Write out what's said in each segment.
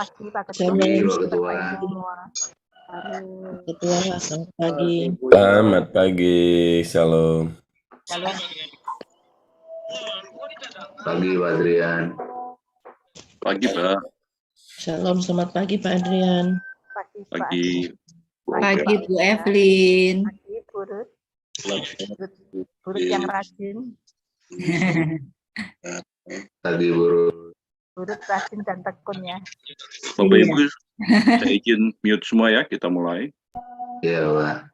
pagi Pak Shalom, Ketua. Pak Semua. Ketua. Selamat pagi. Selamat pagi, Shalom. Shalom. Pagi Pak Adrian. Pagi Pak. Shalom, selamat pagi Pak Adrian. Pagi. Pagi Bu Evelyn. Pagi Bu Ruth. Bu Ruth yang rajin. Pagi Bu Ruth. Bu Ruth rajin dan tekun ya. Bapak Ibu, saya izin mute semua ya, kita mulai. Iya Pak.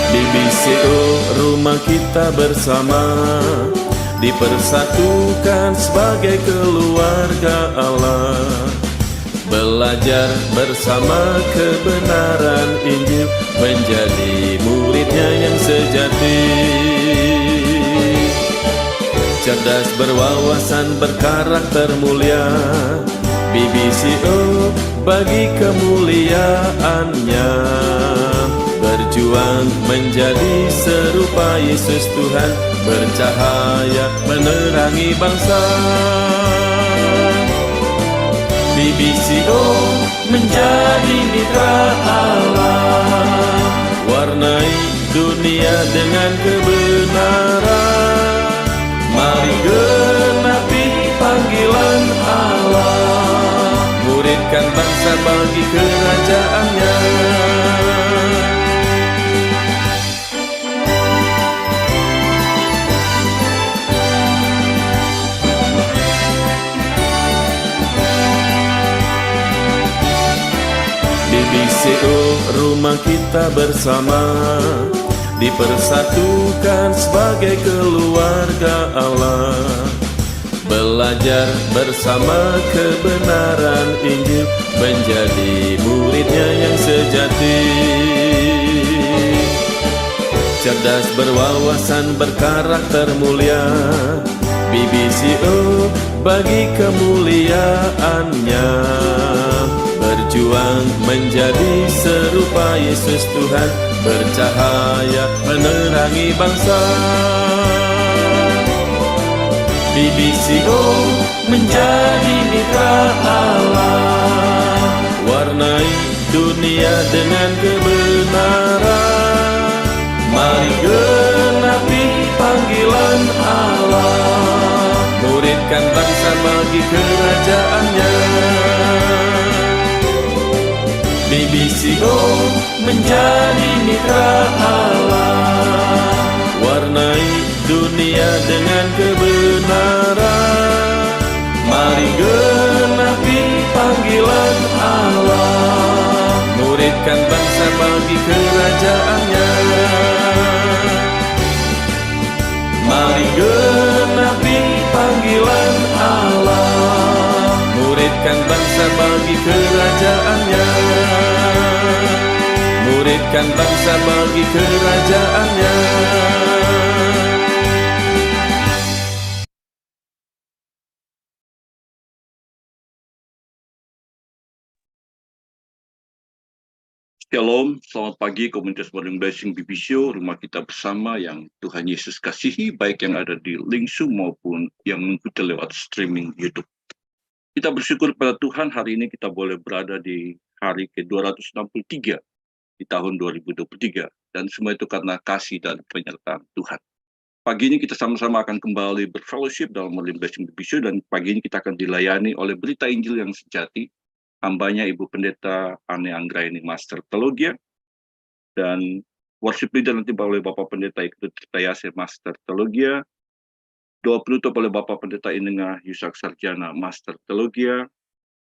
BBCO rumah kita bersama, dipersatukan sebagai keluarga Allah. Belajar bersama kebenaran Injil, menjadi muridnya yang sejati. Cerdas, berwawasan, berkarakter mulia, BBCO bagi kemuliaannya. Berjuang menjadi serupa Yesus Tuhan, bercahaya menerangi bangsa. BBCO menjadi mitra Allah, warnai dunia dengan kebenaran. Mari genapi panggilan Allah, muridkan bangsa bagi kerajaan-Nya. BBCO rumah kita bersama, dipersatukan sebagai keluarga Allah. Belajar bersama kebenaran Injil, menjadi muridnya yang sejati. Cerdas, berwawasan, berkarakter mulia, BBCO bagi kemuliaannya. Berjuang menjadi serupa Yesus Tuhan, bercahaya menerangi bangsa. BBCO menjadi mitra Allah, warnai dunia dengan kebenaran. Mari genapi panggilan Allah, muridkan bangsa bagi kerajaan-Nya. BBCO menjadi mitra Allah, warnai dunia dengan kebenaran. Mari genapi panggilan Allah, muridkan bangsa bagi kerajaan-Nya. Mari genapi panggilan Allah, muridkan bangsa bagi kerajaan-Nya. Muridkan bangsa bagi kerajaan-Nya. Shalom, selamat pagi komunitas Morning Blessing BBCO, rumah kita bersama yang Tuhan Yesus kasihi, baik yang ada di link Zoom maupun yang mengikuti lewat streaming YouTube. Kita bersyukur pada Tuhan, hari ini kita boleh berada di hari ke-263 di tahun 2023, dan semua itu karena kasih dan penyertaan Tuhan. Pagi ini kita sama-sama akan kembali berfellowship dalam Morning Blessing BBCO, dan pagi ini kita akan dilayani oleh berita Injil yang sejati, hambanya Ibu Pendeta Ane Anggraini Master Teologia, dan worship leader nanti oleh Bapak Pendeta Ikut Tirtayase Master Teologia, doa penutup oleh Bapak Pendeta Inengah Yusak Sarjana Master Teologia,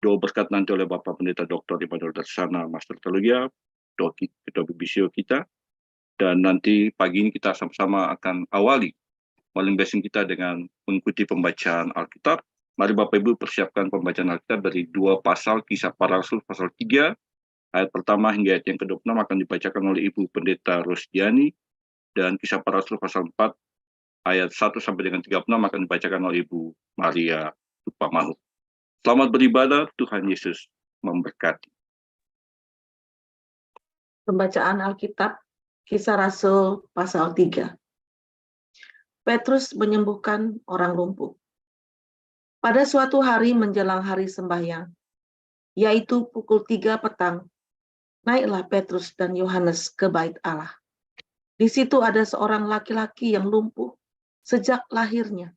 doa berkat nanti oleh Bapak Pendeta Dr. Immanuel Darsana Master Teologia, doa Ketua BBCO kita, Dan nanti pagi ini kita sama-sama akan awali morning blessing kita dengan mengikuti pembacaan Alkitab. Mari Bapak Ibu persiapkan pembacaan Alkitab dari 2 pasal Kisah Para Rasul pasal 3 ayat pertama hingga ayat yang ke-26 akan dibacakan oleh Ibu Pendeta Rosdiani, dan Kisah Para Rasul pasal 4 ayat 1 sampai dengan 36 akan dibacakan oleh Ibu Maria Tupamahu. Selamat beribadah, Tuhan Yesus memberkati. Pembacaan Alkitab, Kisah Rasul pasal 3. Petrus menyembuhkan orang lumpuh. Pada suatu hari menjelang hari sembahyang, yaitu pukul 3 petang, naiklah Petrus dan Yohanes ke bait Allah. Di situ ada seorang laki-laki yang lumpuh sejak lahirnya,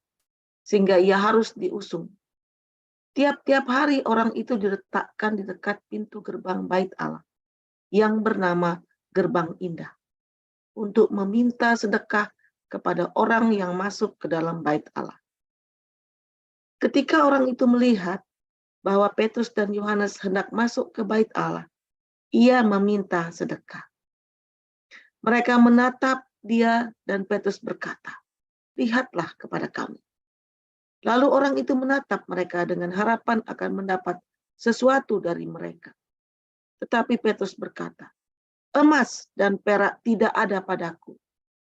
sehingga ia harus diusung. Tiap-tiap hari orang itu diletakkan di dekat pintu gerbang bait Allah, yang bernama Gerbang Indah, untuk meminta sedekah kepada orang yang masuk ke dalam bait Allah. Ketika orang itu melihat bahwa Petrus dan Yohanes hendak masuk ke bait Allah, ia meminta sedekah. Mereka menatap dia dan Petrus berkata, "Lihatlah kepada kami." Lalu orang itu menatap mereka dengan harapan akan mendapat sesuatu dari mereka. Tetapi Petrus berkata, "Emas dan perak tidak ada padaku,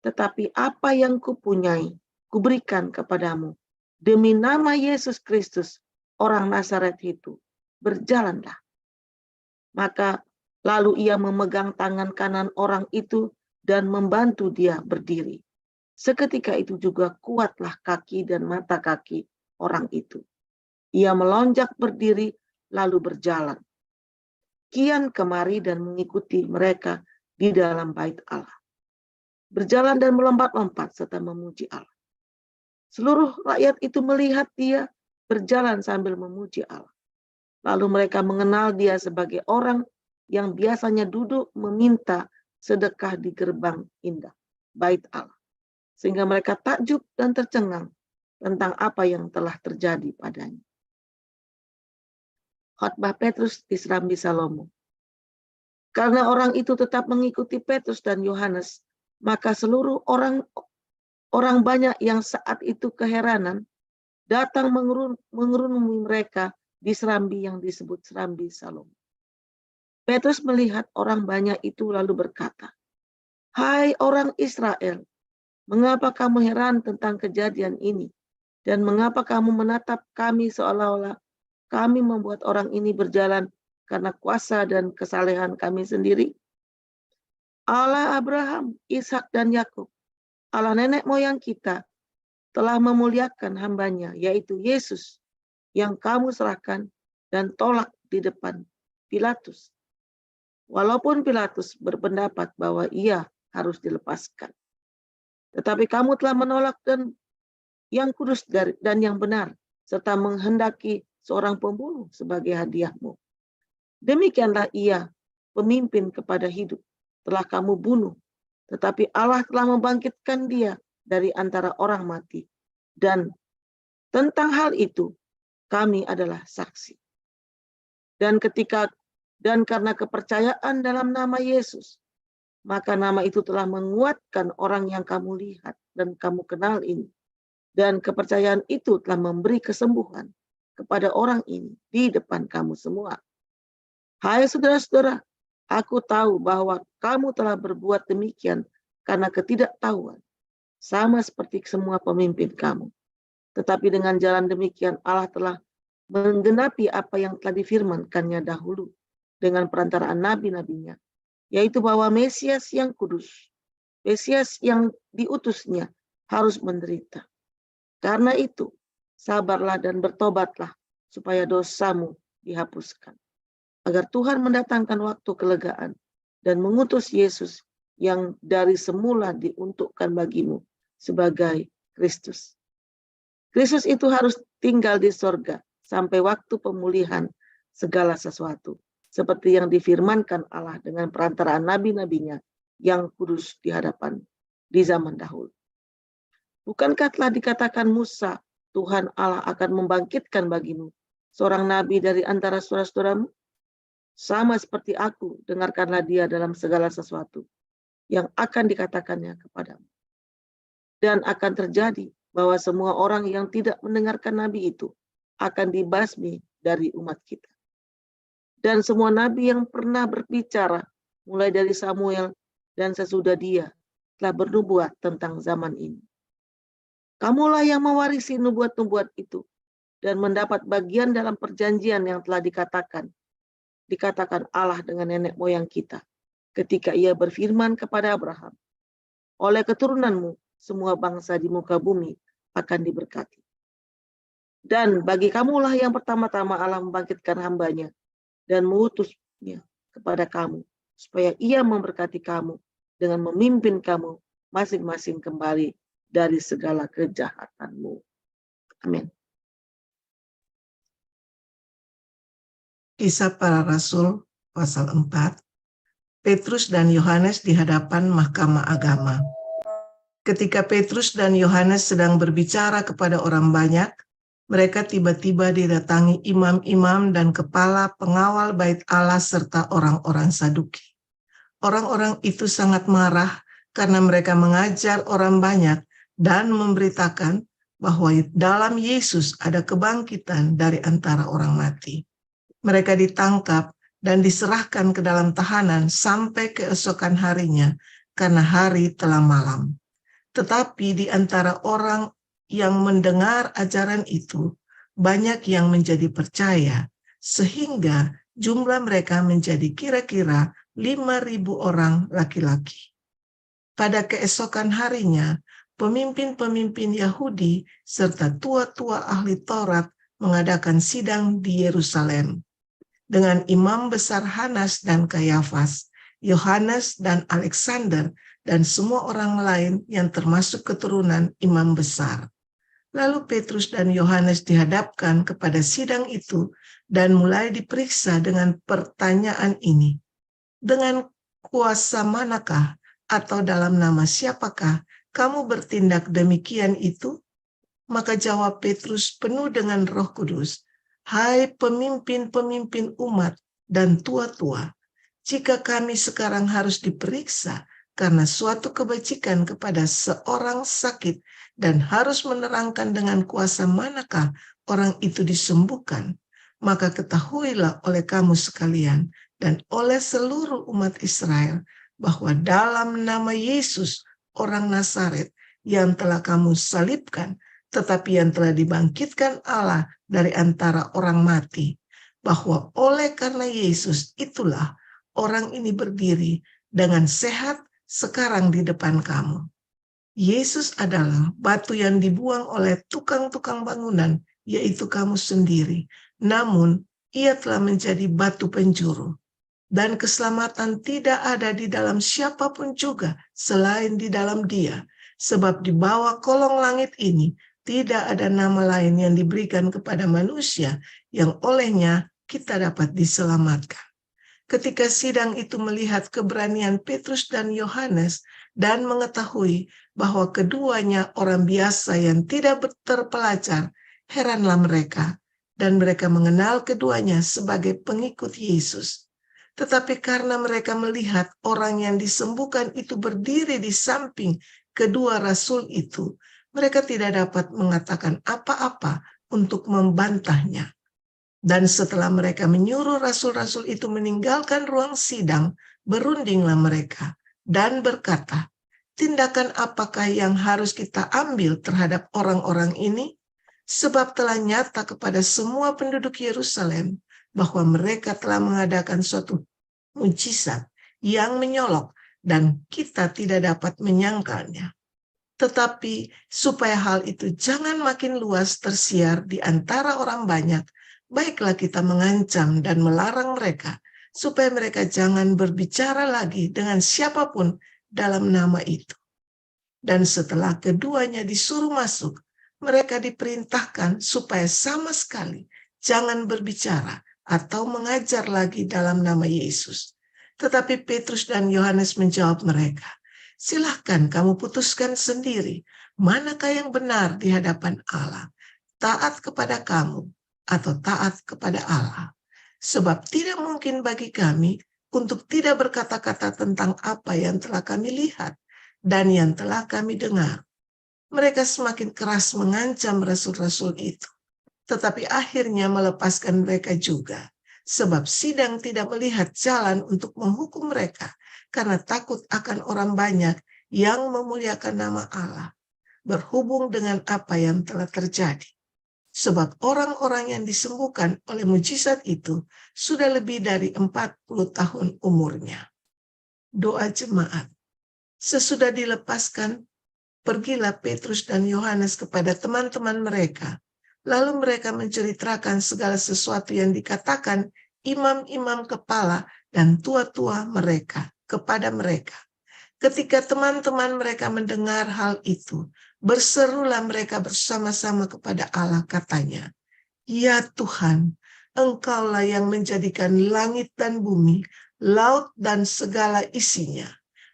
tetapi apa yang kupunyai, kuberikan kepadamu. Demi nama Yesus Kristus, orang Nazaret itu, berjalanlah." Maka lalu ia memegang tangan kanan orang itu dan membantu dia berdiri. Seketika itu juga kuatlah kaki dan mata kaki orang itu. Ia melonjak berdiri lalu berjalan kian kemari dan mengikuti mereka di dalam bait Allah. Berjalan dan melompat-lompat serta memuji Allah. Seluruh rakyat itu melihat dia berjalan sambil memuji Allah. Lalu mereka mengenal dia sebagai orang yang biasanya duduk meminta sedekah di gerbang indah, bait Allah. Sehingga mereka takjub dan tercengang tentang apa yang telah terjadi padanya. Khotbah Petrus di Serambi Salomo. Karena orang itu tetap mengikuti Petrus dan Yohanes, maka seluruh orang banyak yang saat itu keheranan datang mengerumuni mereka di serambi yang disebut Serambi Salomo. Petrus melihat orang banyak itu lalu berkata, "Hai orang Israel, mengapa kamu heran tentang kejadian ini? Dan mengapa kamu menatap kami seolah-olah kami membuat orang ini berjalan karena kuasa dan kesalehan kami sendiri? Allah Abraham, Ishak dan Yakub, Allah nenek moyang kita, telah memuliakan hambanya, yaitu Yesus, yang kamu serahkan dan tolak di depan Pilatus. Walaupun Pilatus berpendapat bahwa ia harus dilepaskan. Tetapi kamu telah menolak dan yang kudus dan yang benar, serta menghendaki seorang pembunuh sebagai hadiahmu. Demikianlah ia, pemimpin kepada hidup, telah kamu bunuh. Tetapi Allah telah membangkitkan dia dari antara orang mati. Dan tentang hal itu, kami adalah saksi. Dan karena kepercayaan dalam nama Yesus, maka nama itu telah menguatkan orang yang kamu lihat dan kamu kenal ini. Dan kepercayaan itu telah memberi kesembuhan kepada orang ini di depan kamu semua. Hai saudara-saudara, aku tahu bahwa kamu telah berbuat demikian karena ketidaktahuan, sama seperti semua pemimpin kamu. Tetapi dengan jalan demikian Allah telah menggenapi apa yang telah difirmankannya dahulu dengan perantaraan nabi-nabinya, yaitu bahwa Mesias yang kudus, Mesias yang diutusnya harus menderita. Karena itu, sabarlah dan bertobatlah supaya dosamu dihapuskan, agar Tuhan mendatangkan waktu kelegaan dan mengutus Yesus yang dari semula diuntukkan bagimu sebagai Kristus. Kristus itu harus tinggal di sorga sampai waktu pemulihan segala sesuatu, seperti yang difirmankan Allah dengan perantaraan nabi-nabinya yang kudus di hadapan di zaman dahulu. Bukankah telah dikatakan Musa, Tuhan Allah akan membangkitkan bagimu seorang nabi dari antara saudara-saudaramu? Sama seperti aku, dengarkanlah dia dalam segala sesuatu. yang akan dikatakannya kepadamu. Dan akan terjadi bahwa semua orang yang tidak mendengarkan nabi itu akan dibasmi dari umat kita. Dan semua nabi yang pernah berbicara, mulai dari Samuel dan sesudah dia, telah bernubuat tentang zaman ini. Kamulah yang mewarisi nubuat-nubuat itu dan mendapat bagian dalam perjanjian yang telah dikatakan Allah dengan nenek moyang kita ketika ia berfirman kepada Abraham, oleh keturunanmu semua bangsa di muka bumi akan diberkati. Dan bagi kamulah yang pertama-tama Allah membangkitkan hambanya dan mengutusnya kepada kamu, supaya ia memberkati kamu dengan memimpin kamu masing-masing kembali dari segala kejahatanmu. Amin. Kisah Para Rasul pasal 4. Petrus dan Yohanes di hadapan Mahkamah Agama. Ketika Petrus dan Yohanes sedang berbicara kepada orang banyak, mereka tiba-tiba didatangi imam-imam dan kepala pengawal bait Allah serta orang-orang Saduki. Orang-orang itu sangat marah karena mereka mengajar orang banyak dan memberitakan bahwa dalam Yesus ada kebangkitan dari antara orang mati. Mereka ditangkap dan diserahkan ke dalam tahanan sampai keesokan harinya karena hari telah malam. Tetapi di antara orang yang mendengar ajaran itu, banyak yang menjadi percaya, sehingga jumlah mereka menjadi kira-kira 5.000 orang laki-laki. Pada keesokan harinya, pemimpin-pemimpin Yahudi serta tua-tua ahli Taurat mengadakan sidang di Yerusalem dengan imam besar Hanas dan Kayafas, Yohanes dan Alexander, dan semua orang lain yang termasuk keturunan imam besar. Lalu Petrus dan Yohanes dihadapkan kepada sidang itu dan mulai diperiksa dengan pertanyaan ini. Dengan kuasa manakah atau dalam nama siapakah kamu bertindak demikian itu? Maka jawab Petrus penuh dengan Roh Kudus, hai pemimpin-pemimpin umat dan tua-tua, jika kami sekarang harus diperiksa karena suatu kebajikan kepada seorang sakit dan harus menerangkan dengan kuasa manakah orang itu disembuhkan, maka ketahuilah oleh kamu sekalian dan oleh seluruh umat Israel bahwa dalam nama Yesus orang Nazaret yang telah kamu salibkan, tetapi yang telah dibangkitkan Allah dari antara orang mati, bahwa oleh karena Yesus itulah orang ini berdiri dengan sehat sekarang di depan kamu. Yesus adalah batu yang dibuang oleh tukang-tukang bangunan, yaitu kamu sendiri. Namun, ia telah menjadi batu penjuru. Dan keselamatan tidak ada di dalam siapapun juga selain di dalam Dia. Sebab di bawah kolong langit ini tidak ada nama lain yang diberikan kepada manusia yang olehnya kita dapat diselamatkan. Ketika sidang itu melihat keberanian Petrus dan Yohanes dan mengetahui bahwa keduanya orang biasa yang tidak terpelajar, heranlah mereka, dan mereka mengenal keduanya sebagai pengikut Yesus. Tetapi karena mereka melihat orang yang disembuhkan itu berdiri di samping kedua rasul itu, mereka tidak dapat mengatakan apa-apa untuk membantahnya. Dan setelah mereka menyuruh rasul-rasul itu meninggalkan ruang sidang, berundinglah mereka dan berkata, tindakan apakah yang harus kita ambil terhadap orang-orang ini? Sebab telah nyata kepada semua penduduk Yerusalem bahwa mereka telah mengadakan suatu mujizat yang menyolok dan kita tidak dapat menyangkalnya. Tetapi supaya hal itu jangan makin luas tersiar di antara orang banyak, baiklah kita mengancam dan melarang mereka, supaya mereka jangan berbicara lagi dengan siapapun dalam nama itu. Dan setelah keduanya disuruh masuk, mereka diperintahkan supaya sama sekali jangan berbicara atau mengajar lagi dalam nama Yesus. Tetapi Petrus dan Yohanes menjawab mereka, silahkan kamu putuskan sendiri, manakah yang benar di hadapan Allah, taat kepada kamu atau taat kepada Allah. Sebab tidak mungkin bagi kami untuk tidak berkata-kata tentang apa yang telah kami lihat dan yang telah kami dengar. Mereka semakin keras mengancam rasul-rasul itu, tetapi akhirnya melepaskan mereka juga, sebab sidang tidak melihat jalan untuk menghukum mereka karena takut akan orang banyak yang memuliakan nama Allah, berhubung dengan apa yang telah terjadi. Sebab orang-orang yang disembuhkan oleh mujizat itu sudah lebih dari 40 tahun umurnya. Doa jemaat. Sesudah dilepaskan, pergilah Petrus dan Yohanes kepada teman-teman mereka. Lalu mereka menceritakan segala sesuatu yang dikatakan imam-imam kepala dan tua-tua mereka kepada mereka. Ketika teman-teman mereka mendengar hal itu, berserulah mereka bersama-sama kepada Allah, katanya, "Ya Tuhan, Engkaulah yang menjadikan langit dan bumi, laut dan segala isinya,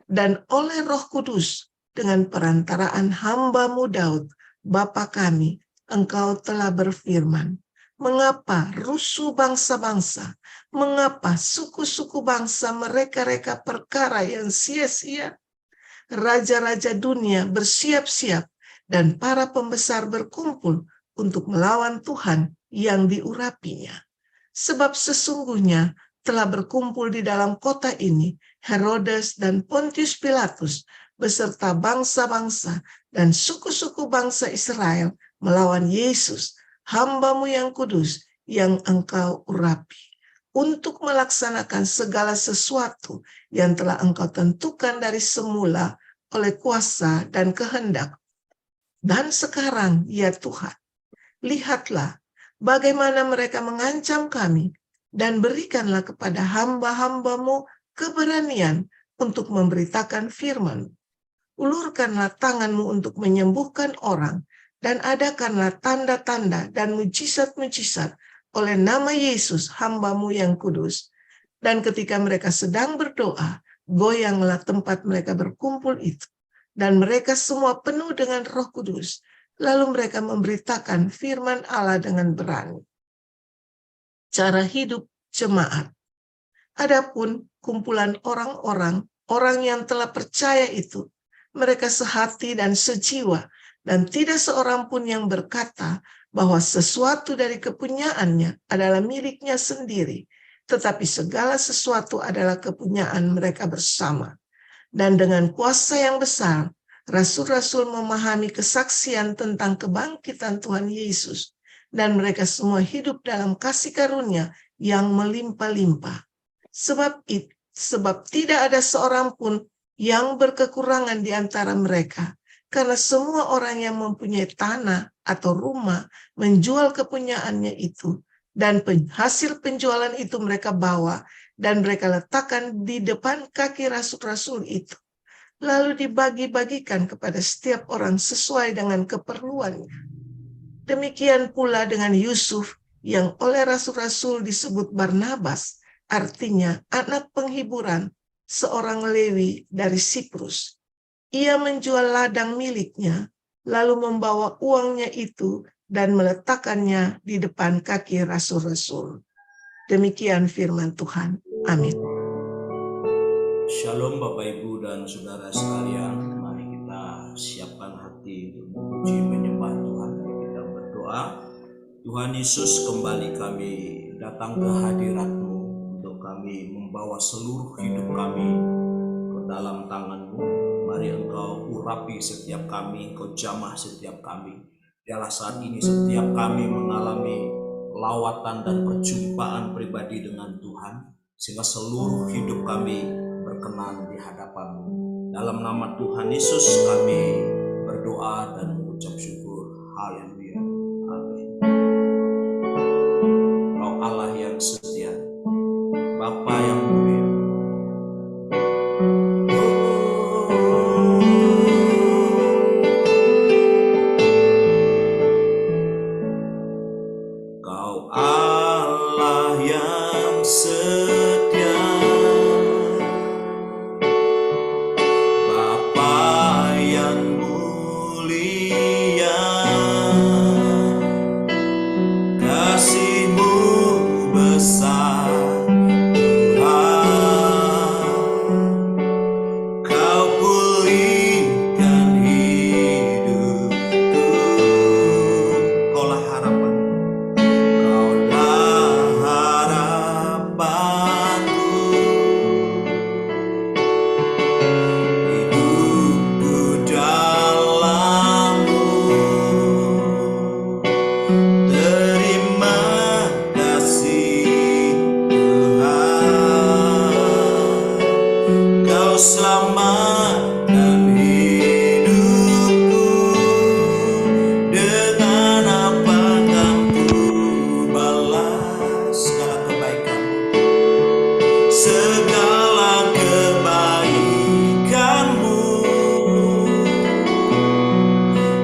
dan oleh Roh Kudus dengan perantaraan hamba-Mu Daud, Bapa kami, Engkau telah berfirman, mengapa rusuh bangsa-bangsa, mengapa suku-suku bangsa mereka-reka perkara yang sia-sia? Raja-raja dunia bersiap-siap dan para pembesar berkumpul untuk melawan Tuhan yang diurapinya. Sebab sesungguhnya telah berkumpul di dalam kota ini Herodes dan Pontius Pilatus beserta bangsa-bangsa dan suku-suku bangsa Israel melawan Yesus, hamba-Mu yang kudus, yang Engkau urapi, untuk melaksanakan segala sesuatu yang telah Engkau tentukan dari semula oleh kuasa dan kehendak. Dan sekarang, ya Tuhan, lihatlah bagaimana mereka mengancam kami, dan berikanlah kepada hamba-hamba-Mu keberanian untuk memberitakan firman. Ulurkanlah tangan-Mu untuk menyembuhkan orang, dan adakanlah tanda-tanda dan mujizat-mujizat oleh nama Yesus, hamba-Mu yang kudus. Dan ketika mereka sedang berdoa, goyanglah tempat mereka berkumpul itu, dan mereka semua penuh dengan Roh Kudus. Lalu mereka memberitakan firman Allah dengan berani. Cara hidup jemaat. Adapun kumpulan orang yang telah percaya itu, mereka sehati dan sejiwa, dan tidak seorang pun yang berkata bahwa sesuatu dari kepunyaannya adalah miliknya sendiri, tetapi segala sesuatu adalah kepunyaan mereka bersama. Dan dengan kuasa yang besar, rasul-rasul memahami kesaksian tentang kebangkitan Tuhan Yesus, dan mereka semua hidup dalam kasih karunia yang melimpah-limpah. Sebab tidak ada seorang pun yang berkekurangan di antara mereka, karena semua orang yang mempunyai tanah atau rumah menjual kepunyaannya itu, dan hasil penjualan itu mereka bawa, dan mereka letakkan di depan kaki rasul-rasul itu. Lalu dibagi-bagikan kepada setiap orang sesuai dengan keperluannya. Demikian pula dengan Yusuf, yang oleh rasul-rasul disebut Barnabas, artinya anak penghiburan, seorang Lewi dari Siprus. Ia menjual ladang miliknya, lalu membawa uangnya itu dan meletakkannya di depan kaki rasul-rasul. Demikian firman Tuhan. Amin. Shalom Bapak Ibu dan Saudara sekalian, mari kita siapkan hati untuk memuji menyembah Tuhan. Kita berdoa. Tuhan Yesus, kembali kami datang ke hadirat-Mu untuk kami membawa seluruh hidup kami ke dalam tangan-Mu. Mari Engkau urapi setiap kami, Engkau jamah setiap kami. Biarlah saat ini setiap kami mengalami lawatan dan perjumpaan pribadi dengan Tuhan, sehingga seluruh hidup kami berkenan di hadapan-Mu. Dalam nama Tuhan Yesus kami berdoa dan mengucap syukur. Haleluya. Amin. Kau Allah yang setia, Bapa yang mulia. Kau Allah yang setia, Bapa yang mulia.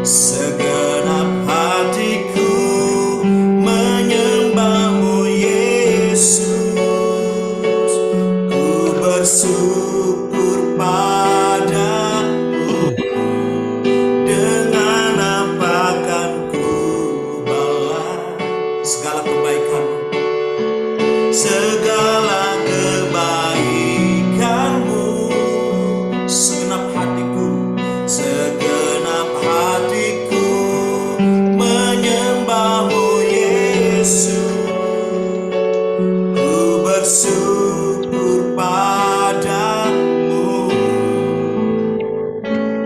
segenap hatiku menyembahmu Yesus, ku bersyukur padamu, dengan apa kan ku balas segala kebaikanmu, segala kebaikanmu, segenap hatiku menyembahmu Yesus, ku bersyukur padamu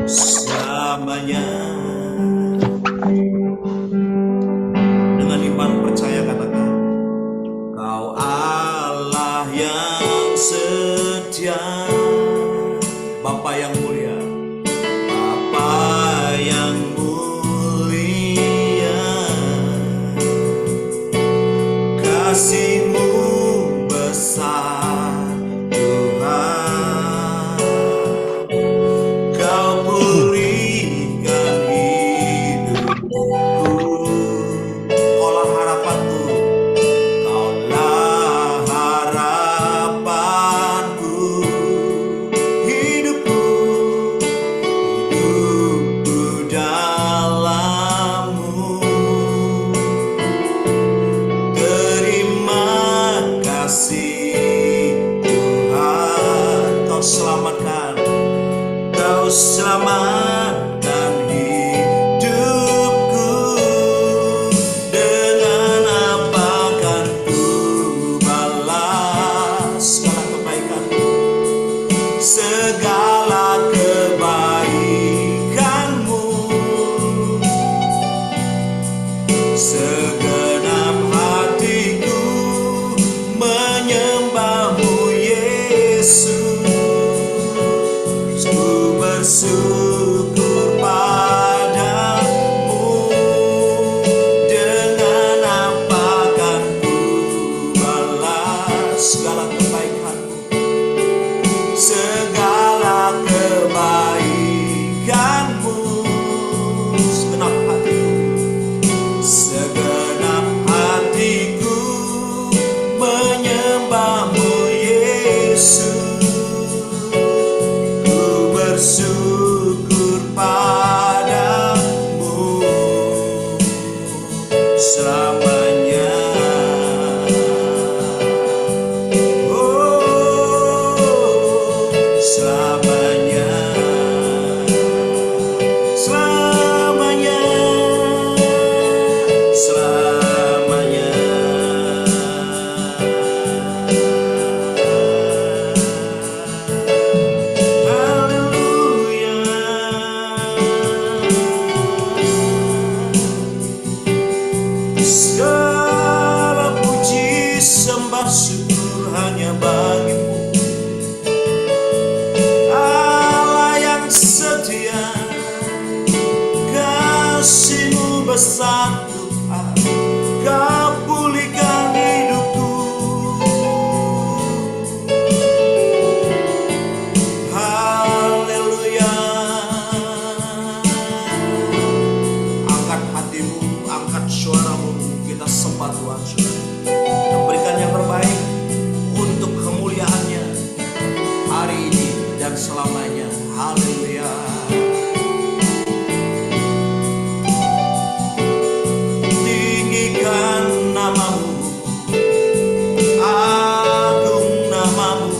selamanya. Dengan iman percaya katakan, Kau Allah yang setia, Bapa yang mulia, Bapa yang mulia, kasih-Mu besar Tuhan, Kau pulihkan hidupku, Kaulah harapanku, Kaulah harapanku, hidupku dalam-Mu. Terima kasih Tuhan, Kau selamatkan hidupku, dengan apa kan ku balas segala kebaikanmu, segala kebaikanmu, segenap hatiku menyembahmu Yesus, ku bersyukur padamu, dengan apa kan ku balas segala kebaikanmu, segala kebaikanmu, segenap hatiku menyembahmu Yesus, ku bersyukur padamu selamanya. Oh, selamanya, selamanya, selamanya. Haleluya. Segala puji sembah syukur hanya bagimu, Allah yang setia, kasih-Mu besar Tuhan, Kau pulihkan hidupku. Haleluya. Angkat hatimu, angkat suaramu, kita sembah Tuhan, saudara. Kita berikan yang terbaik untuk kemuliaan-Nya hari ini dan selamanya. Haleluya. Tinggikan nama-Mu, agung nama-Mu,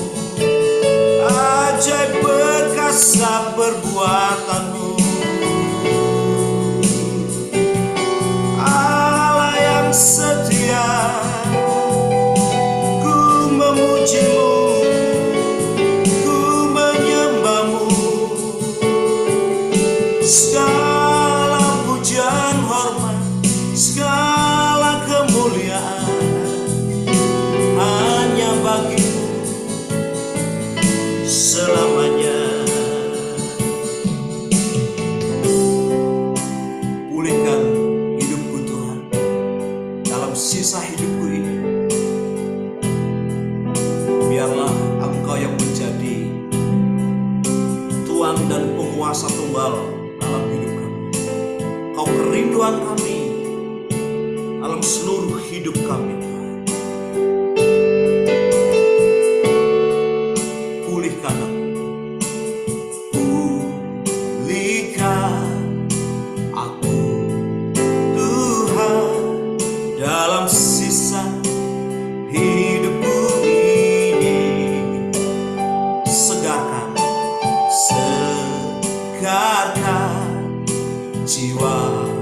ajaib perkasa perbuatan-Mu, Allah yang setia, kerinduan kami dalam seluruh hidup kami. Pulihkan aku Tuhan dalam sisa hidupku ini. Segarkan jiwaku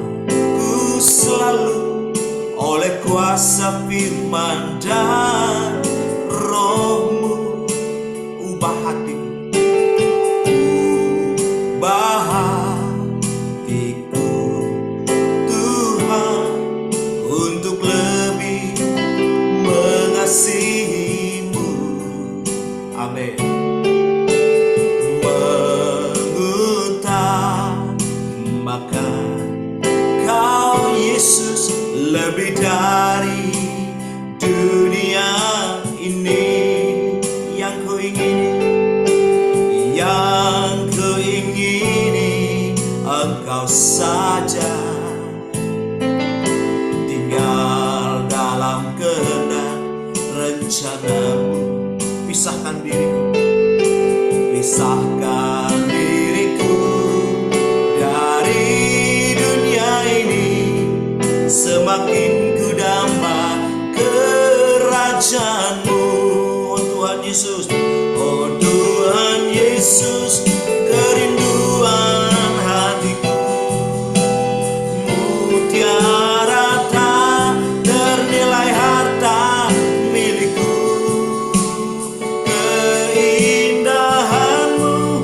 selalu oleh kuasa firman dan roh-Mu. Ubah hatiku, ubah hatiku Tuhan, untuk lebih mengasihi-Mu. Amin. Mengutamakan Kau Yesus lebih dari dunia ini. Yang kuingini Engkau saja, tinggal dalam kehendak rencana-Mu. Pisahkan diriku dari dunia ini, semakin ku damba kerajaan-Mu. Oh Tuhan Yesus, oh Tuhan Yesus, kerinduan hatiku, mutiara tak ternilai harta milikku. Keindahan-Mu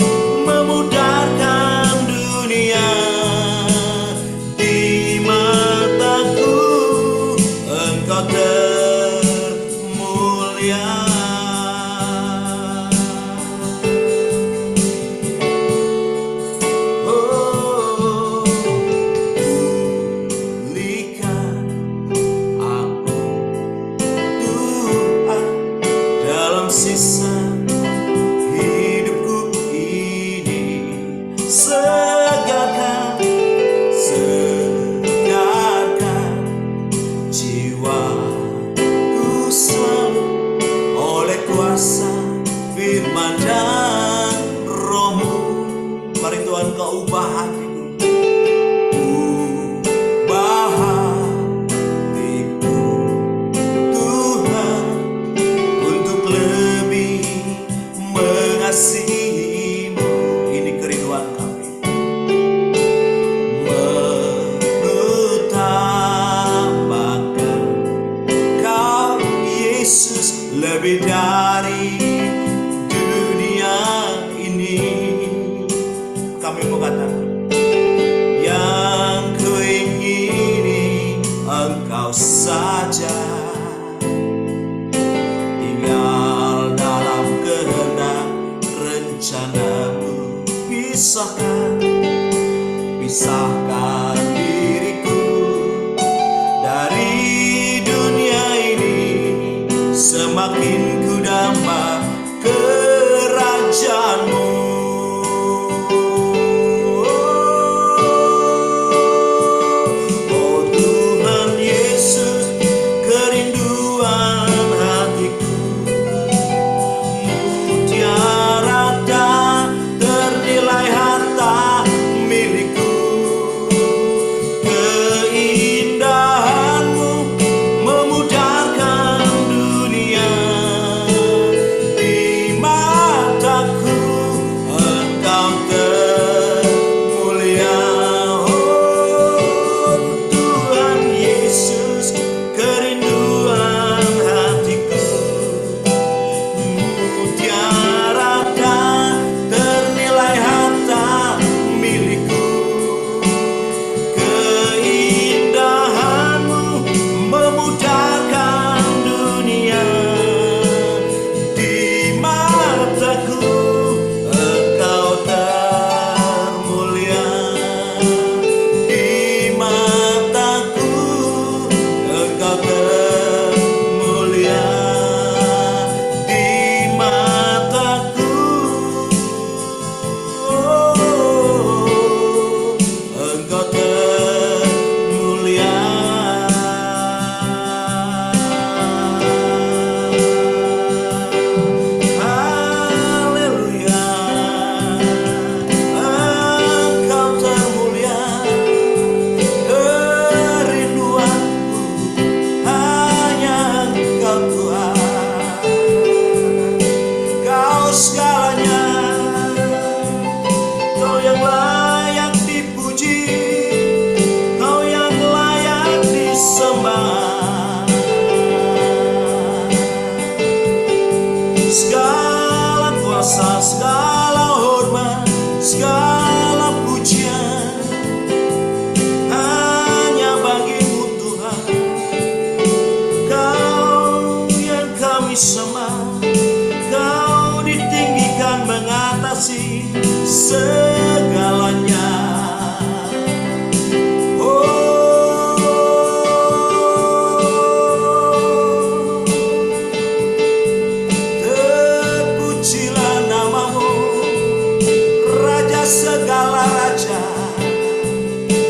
segalanya. Terpujilah namamu, Raja segala raja,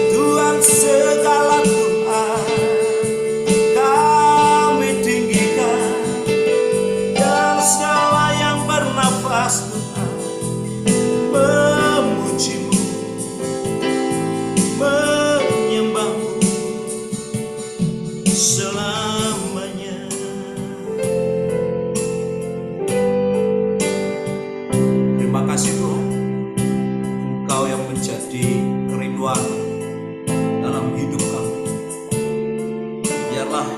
Tuhan segala Tuhan. Kami tinggikan dan segala yang bernafas Tuhan memujimu, menyembahmu selamanya. Terima kasih Tuhan, Engkau yang menjadi kerinduan dalam hidup kami. Biarlah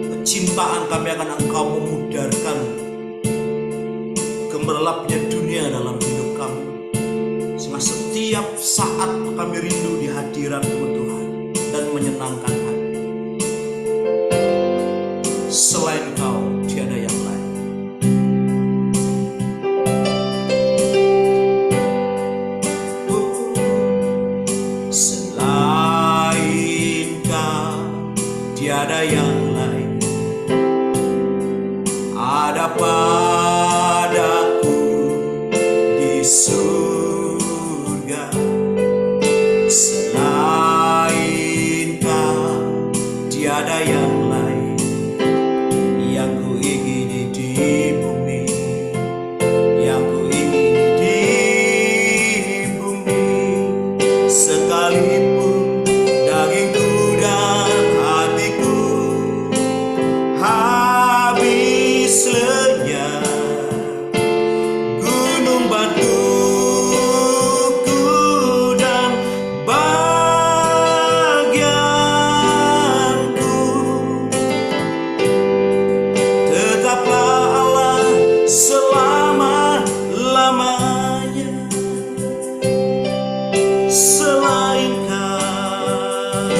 kecintaan kami akan Engkau memudarkan gemerlapnya dunia dalam hidup kami, sehingga setiap saat kami rindu di hadirat-Mu Tuhan dan menyenangkan hati. Selain Kau tiada yang lain. Selain Kau tiada yang lain. Ada padaku di surga. Selain Kau tiada yang lain. Yang ku ingini di bumi, yang ku ingini di bumi, sekalipun dagingku dan hatiku habis lenyap, gunung batuku dan bagianku, tetaplah Allah selama-lamanya. Selain Kau,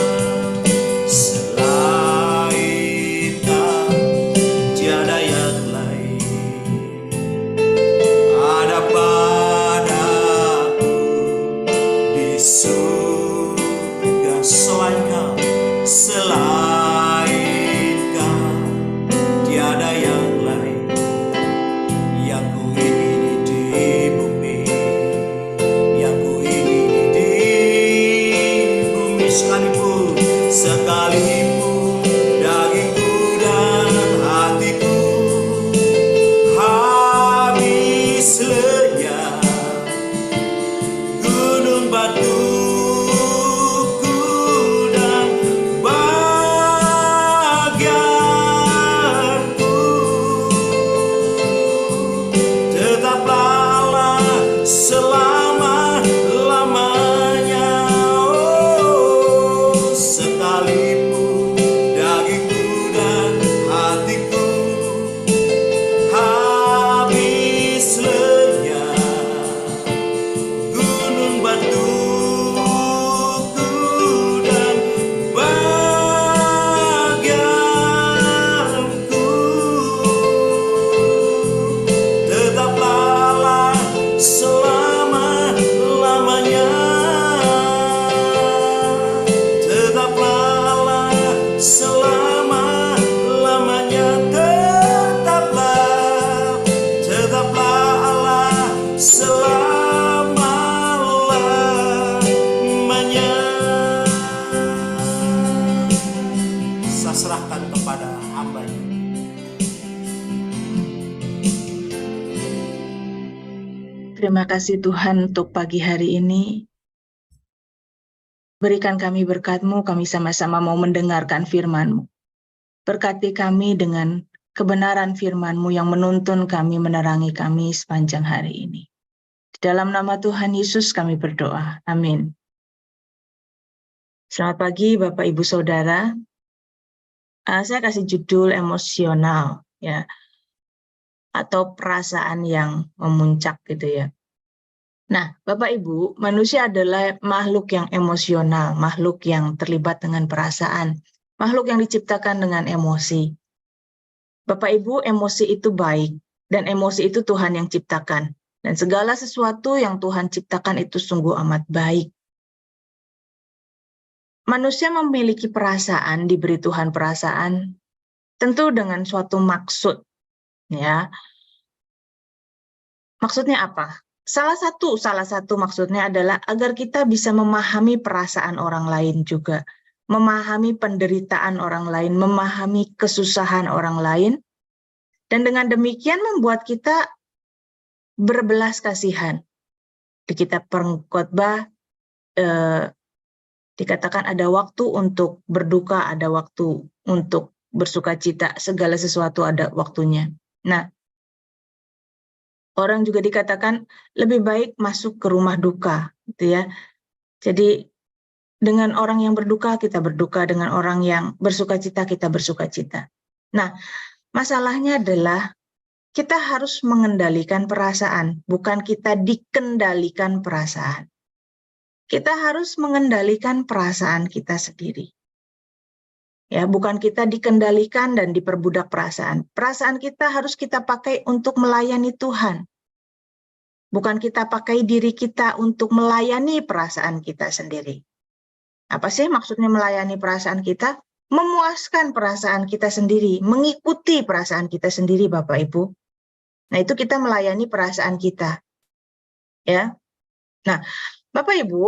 selain Kau tiada yang lain. Ada padaku di surga. Selain Kau, selain Kau tiada yang lain. Yang ku ingini di bumi, yang ku ingini di bumi, sekalipun dagingku dan hatiku habis lenyap, gunung batuku dan bagianku, tetaplah Allah selama-lamanya. Oh, sekalipun dagingku dan hatiku habis lenyap, gunung batuku dan bagianku, tetaplah Allah selama-lamanya. Tetaplah Allah selama-lamanya. Tetaplah Allah selama-lamanya. Saya serahkan kepada hamba-Nya. Terima kasih Tuhan untuk pagi hari ini. Berikan kami berkat-Mu, kami sama-sama mau mendengarkan firman-Mu. Berkati kami dengan kebenaran firman-Mu yang menuntun kami, menerangi kami sepanjang hari ini. Di dalam nama Tuhan Yesus kami berdoa. Amin. Selamat pagi Bapak Ibu Saudara. Saya kasih judul emosional, ya, atau perasaan yang memuncak gitu ya. Nah, Bapak Ibu, manusia adalah makhluk yang emosional, makhluk yang terlibat dengan perasaan, makhluk yang diciptakan dengan emosi. Bapak Ibu, emosi itu baik, dan emosi itu Tuhan yang ciptakan. Dan segala sesuatu yang Tuhan ciptakan itu sungguh amat baik. Manusia memiliki perasaan, diberi Tuhan perasaan, tentu dengan suatu maksud. Ya. Maksudnya apa? Salah satu maksudnya adalah agar kita bisa memahami perasaan orang lain juga, memahami penderitaan orang lain, memahami kesusahan orang lain, dan dengan demikian membuat kita berbelas kasihan. Di kitab Pengkhotbah dikatakan ada waktu untuk berduka, ada waktu untuk bersukacita, segala sesuatu ada waktunya. Nah, orang juga dikatakan lebih baik masuk ke rumah duka, gitu ya. Jadi dengan orang yang berduka kita berduka, dengan orang yang bersukacita kita bersukacita. Nah, masalahnya adalah kita harus mengendalikan perasaan, bukan kita dikendalikan perasaan. Kita harus mengendalikan perasaan kita sendiri. Ya, bukan kita dikendalikan dan diperbudak perasaan. Perasaan kita harus kita pakai untuk melayani Tuhan. Bukan kita pakai diri kita untuk melayani perasaan kita sendiri. Apa sih maksudnya melayani perasaan kita? Memuaskan perasaan kita sendiri, mengikuti perasaan kita sendiri, Bapak Ibu. Nah, itu kita melayani perasaan kita. Ya. Nah, Bapak Ibu,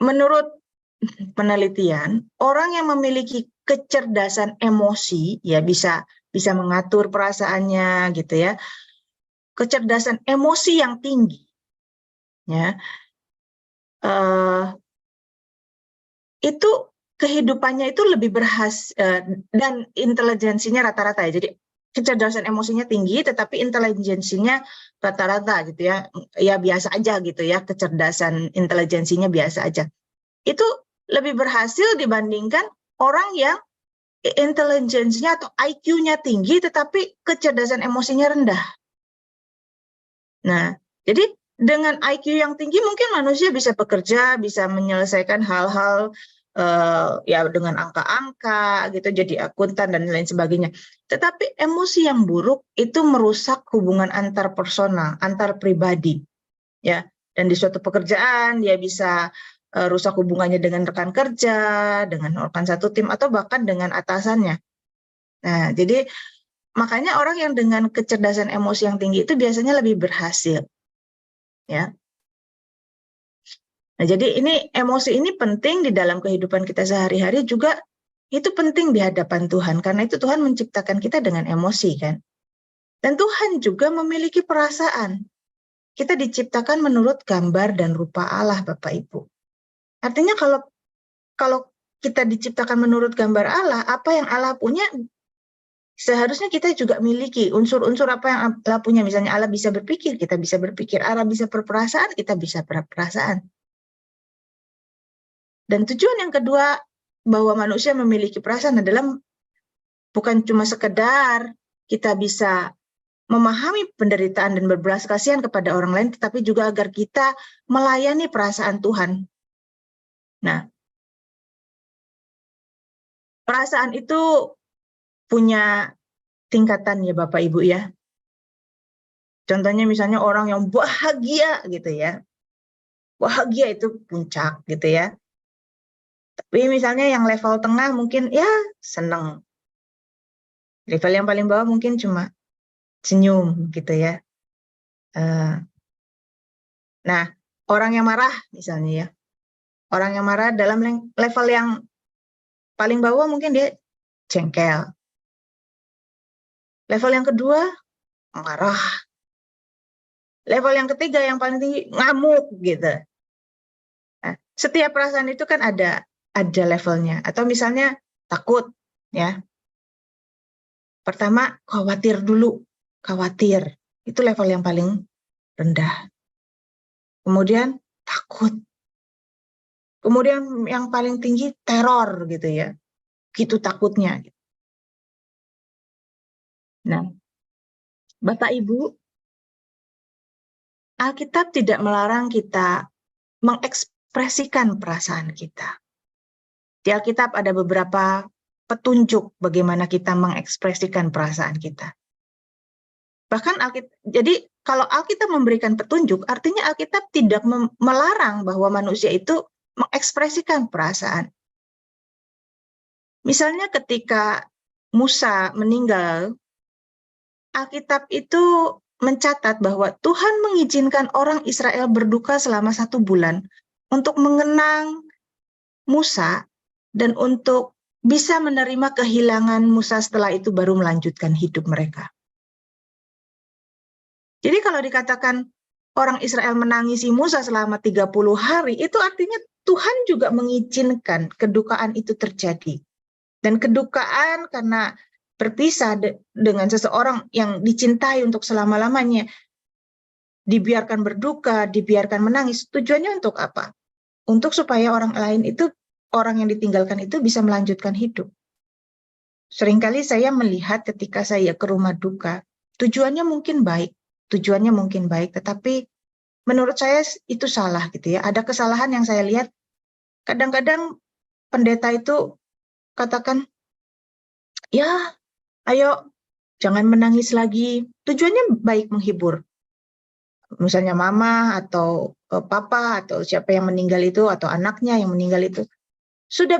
menurut penelitian, orang yang memiliki kecerdasan emosi ya bisa mengatur perasaannya gitu ya. Kecerdasan emosi yang tinggi ya. Itu kehidupannya itu lebih dan intelijensinya rata-rata ya. Jadi kecerdasan emosinya tinggi tetapi intelijensinya rata-rata gitu ya. Ya biasa aja gitu ya, kecerdasan intelijensinya biasa aja. Itu lebih berhasil dibandingkan orang yang intelijensinya atau IQ-nya tinggi tetapi kecerdasan emosinya rendah. Nah, jadi dengan IQ yang tinggi mungkin manusia bisa bekerja, bisa menyelesaikan hal-hal ya dengan angka-angka gitu, jadi akuntan dan lain sebagainya. Tetapi emosi yang buruk itu merusak hubungan antar personal, antar pribadi. Ya, dan di suatu pekerjaan dia bisa rusak hubungannya dengan rekan kerja, dengan rekan satu tim atau bahkan dengan atasannya. Nah, jadi makanya orang yang dengan kecerdasan emosi yang tinggi itu biasanya lebih berhasil. Ya. Nah, jadi ini emosi ini penting di dalam kehidupan kita sehari-hari juga, itu penting di hadapan Tuhan karena itu Tuhan menciptakan kita dengan emosi kan. Dan Tuhan juga memiliki perasaan. Kita diciptakan menurut gambar dan rupa Allah, Bapak Ibu. Artinya kalau kita diciptakan menurut gambar Allah, apa yang Allah punya seharusnya kita juga miliki. Unsur-unsur apa yang Allah punya, misalnya Allah bisa berpikir, kita bisa berpikir. Allah bisa berperasaan, kita bisa berperasaan. Dan tujuan yang kedua bahwa manusia memiliki perasaan adalah bukan cuma sekedar kita bisa memahami penderitaan dan berbelas kasihan kepada orang lain, tetapi juga agar kita melayani perasaan Tuhan. Nah, perasaan itu punya tingkatan ya Bapak Ibu ya. Contohnya misalnya orang yang bahagia gitu ya. Bahagia itu puncak gitu ya. Tapi misalnya yang level tengah mungkin ya seneng. Level yang paling bawah mungkin cuma senyum gitu ya. Nah, orang yang marah misalnya ya. Orang yang marah dalam level yang paling bawah mungkin dia jengkel. Level yang kedua marah. Level yang ketiga yang paling tinggi ngamuk gitu. Nah, setiap perasaan itu kan ada levelnya. Atau misalnya takut ya. Pertama khawatir dulu, khawatir. Itu level yang paling rendah. Kemudian takut. Kemudian yang paling tinggi teror gitu ya. Gitu takutnya. Nah, Bapak Ibu, Alkitab tidak melarang kita mengekspresikan perasaan kita. Di Alkitab ada beberapa petunjuk bagaimana kita mengekspresikan perasaan kita. Bahkan jadi kalau Alkitab memberikan petunjuk, artinya Alkitab tidak melarang bahwa manusia itu mengekspresikan perasaan. Misalnya ketika Musa meninggal, Alkitab itu mencatat bahwa Tuhan mengizinkan orang Israel berduka selama 1 bulan untuk mengenang Musa dan untuk bisa menerima kehilangan Musa setelah itu baru melanjutkan hidup mereka. Jadi kalau dikatakan orang Israel menangisi Musa selama 30 hari, itu artinya Tuhan juga mengizinkan kedukaan itu terjadi. Dan kedukaan karena berpisah dengan seseorang yang dicintai untuk selama-lamanya, dibiarkan berduka, dibiarkan menangis, tujuannya untuk apa? Untuk supaya orang lain itu, orang yang ditinggalkan itu bisa melanjutkan hidup. Seringkali saya melihat ketika saya ke rumah duka, tujuannya mungkin baik, tetapi menurut saya itu salah gitu ya. Ada kesalahan yang saya lihat, kadang-kadang pendeta itu katakan, ya ayo jangan menangis lagi. Tujuannya baik, menghibur. Misalnya mama atau papa atau siapa yang meninggal itu atau anaknya yang meninggal itu sudah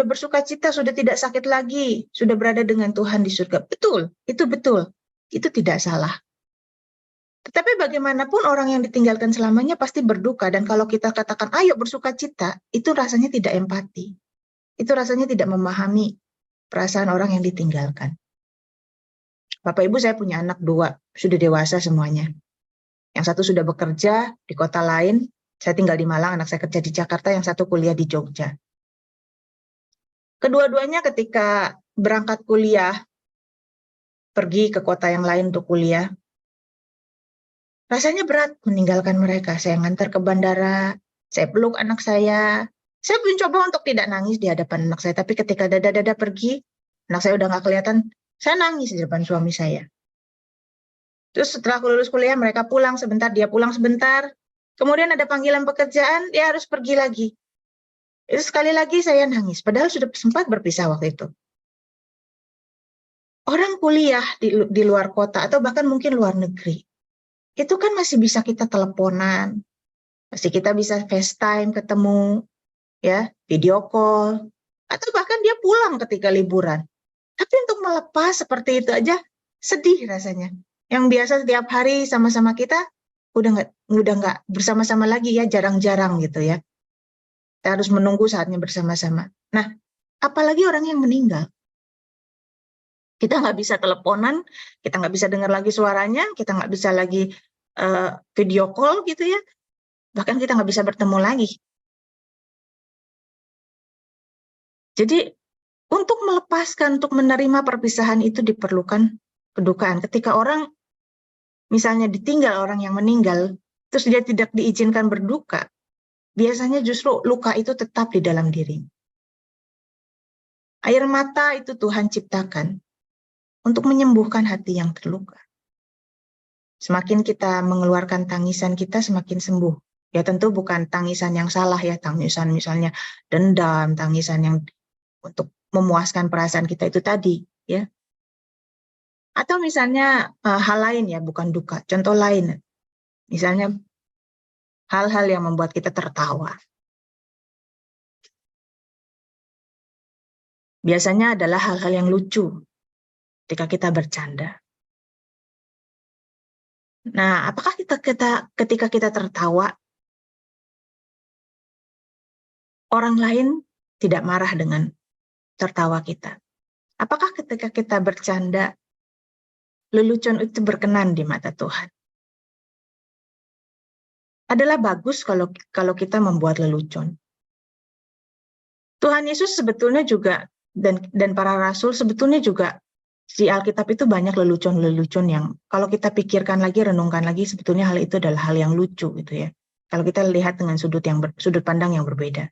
bersuka cita, sudah tidak sakit lagi, sudah berada dengan Tuhan di surga. Betul, itu tidak salah. Tetapi bagaimanapun orang yang ditinggalkan selamanya pasti berduka, dan kalau kita katakan ayo bersuka cita, itu rasanya tidak empati. Itu rasanya tidak memahami perasaan orang yang ditinggalkan. Bapak Ibu, saya punya anak 2, sudah dewasa semuanya. Yang satu sudah bekerja di kota lain, saya tinggal di Malang, anak saya kerja di Jakarta, yang satu kuliah di Jogja. Kedua-duanya ketika berangkat kuliah, pergi ke kota yang lain untuk kuliah, rasanya berat meninggalkan mereka. Saya ngantar ke bandara, saya peluk anak saya mencoba untuk tidak nangis di hadapan anak saya, tapi ketika dada-dada pergi, anak saya udah nggak kelihatan, saya nangis di depan suami saya. Terus setelah aku lulus kuliah, mereka pulang sebentar, dia pulang sebentar, kemudian ada panggilan pekerjaan, dia harus pergi lagi. Itu sekali lagi saya nangis, padahal sudah sempat berpisah waktu itu. Orang kuliah di luar kota, atau bahkan mungkin luar negeri, itu kan masih bisa kita teleponan, masih kita bisa FaceTime ketemu, ya, video call, atau bahkan dia pulang ketika liburan. Tapi untuk melepas seperti itu aja, sedih rasanya. Yang biasa setiap hari sama-sama kita, udah nggak bersama-sama lagi ya, jarang-jarang gitu ya. Kita harus menunggu saatnya bersama-sama. Nah, apalagi orang yang meninggal. Kita nggak bisa teleponan, kita nggak bisa dengar lagi suaranya, kita nggak bisa lagi video call gitu ya. Bahkan kita nggak bisa bertemu lagi. Jadi, untuk melepaskan, untuk menerima perpisahan itu diperlukan kedukaan. Ketika orang misalnya ditinggal orang yang meninggal, terus dia tidak diizinkan berduka, biasanya justru luka itu tetap di dalam diri. Air mata itu Tuhan ciptakan untuk menyembuhkan hati yang terluka. Semakin kita mengeluarkan tangisan kita, semakin sembuh. Ya tentu bukan tangisan yang salah ya, tangisan misalnya dendam, tangisan yang untuk memuaskan perasaan kita itu tadi, ya. Atau misalnya hal lain ya, bukan duka. Contoh lain, misalnya hal-hal yang membuat kita tertawa. Biasanya adalah hal-hal yang lucu ketika kita bercanda. Nah, apakah ketika kita tertawa, orang lain tidak marah dengan tertawa kita? Apakah ketika kita bercanda, lelucon itu berkenan di mata Tuhan? Adalah bagus kalau kita membuat lelucon. Tuhan Yesus sebetulnya juga dan para rasul sebetulnya juga di Alkitab itu banyak lelucon-lelucon yang kalau kita pikirkan lagi, renungkan lagi, sebetulnya hal itu adalah hal yang lucu gitu ya. Kalau kita lihat dengan sudut pandang yang berbeda.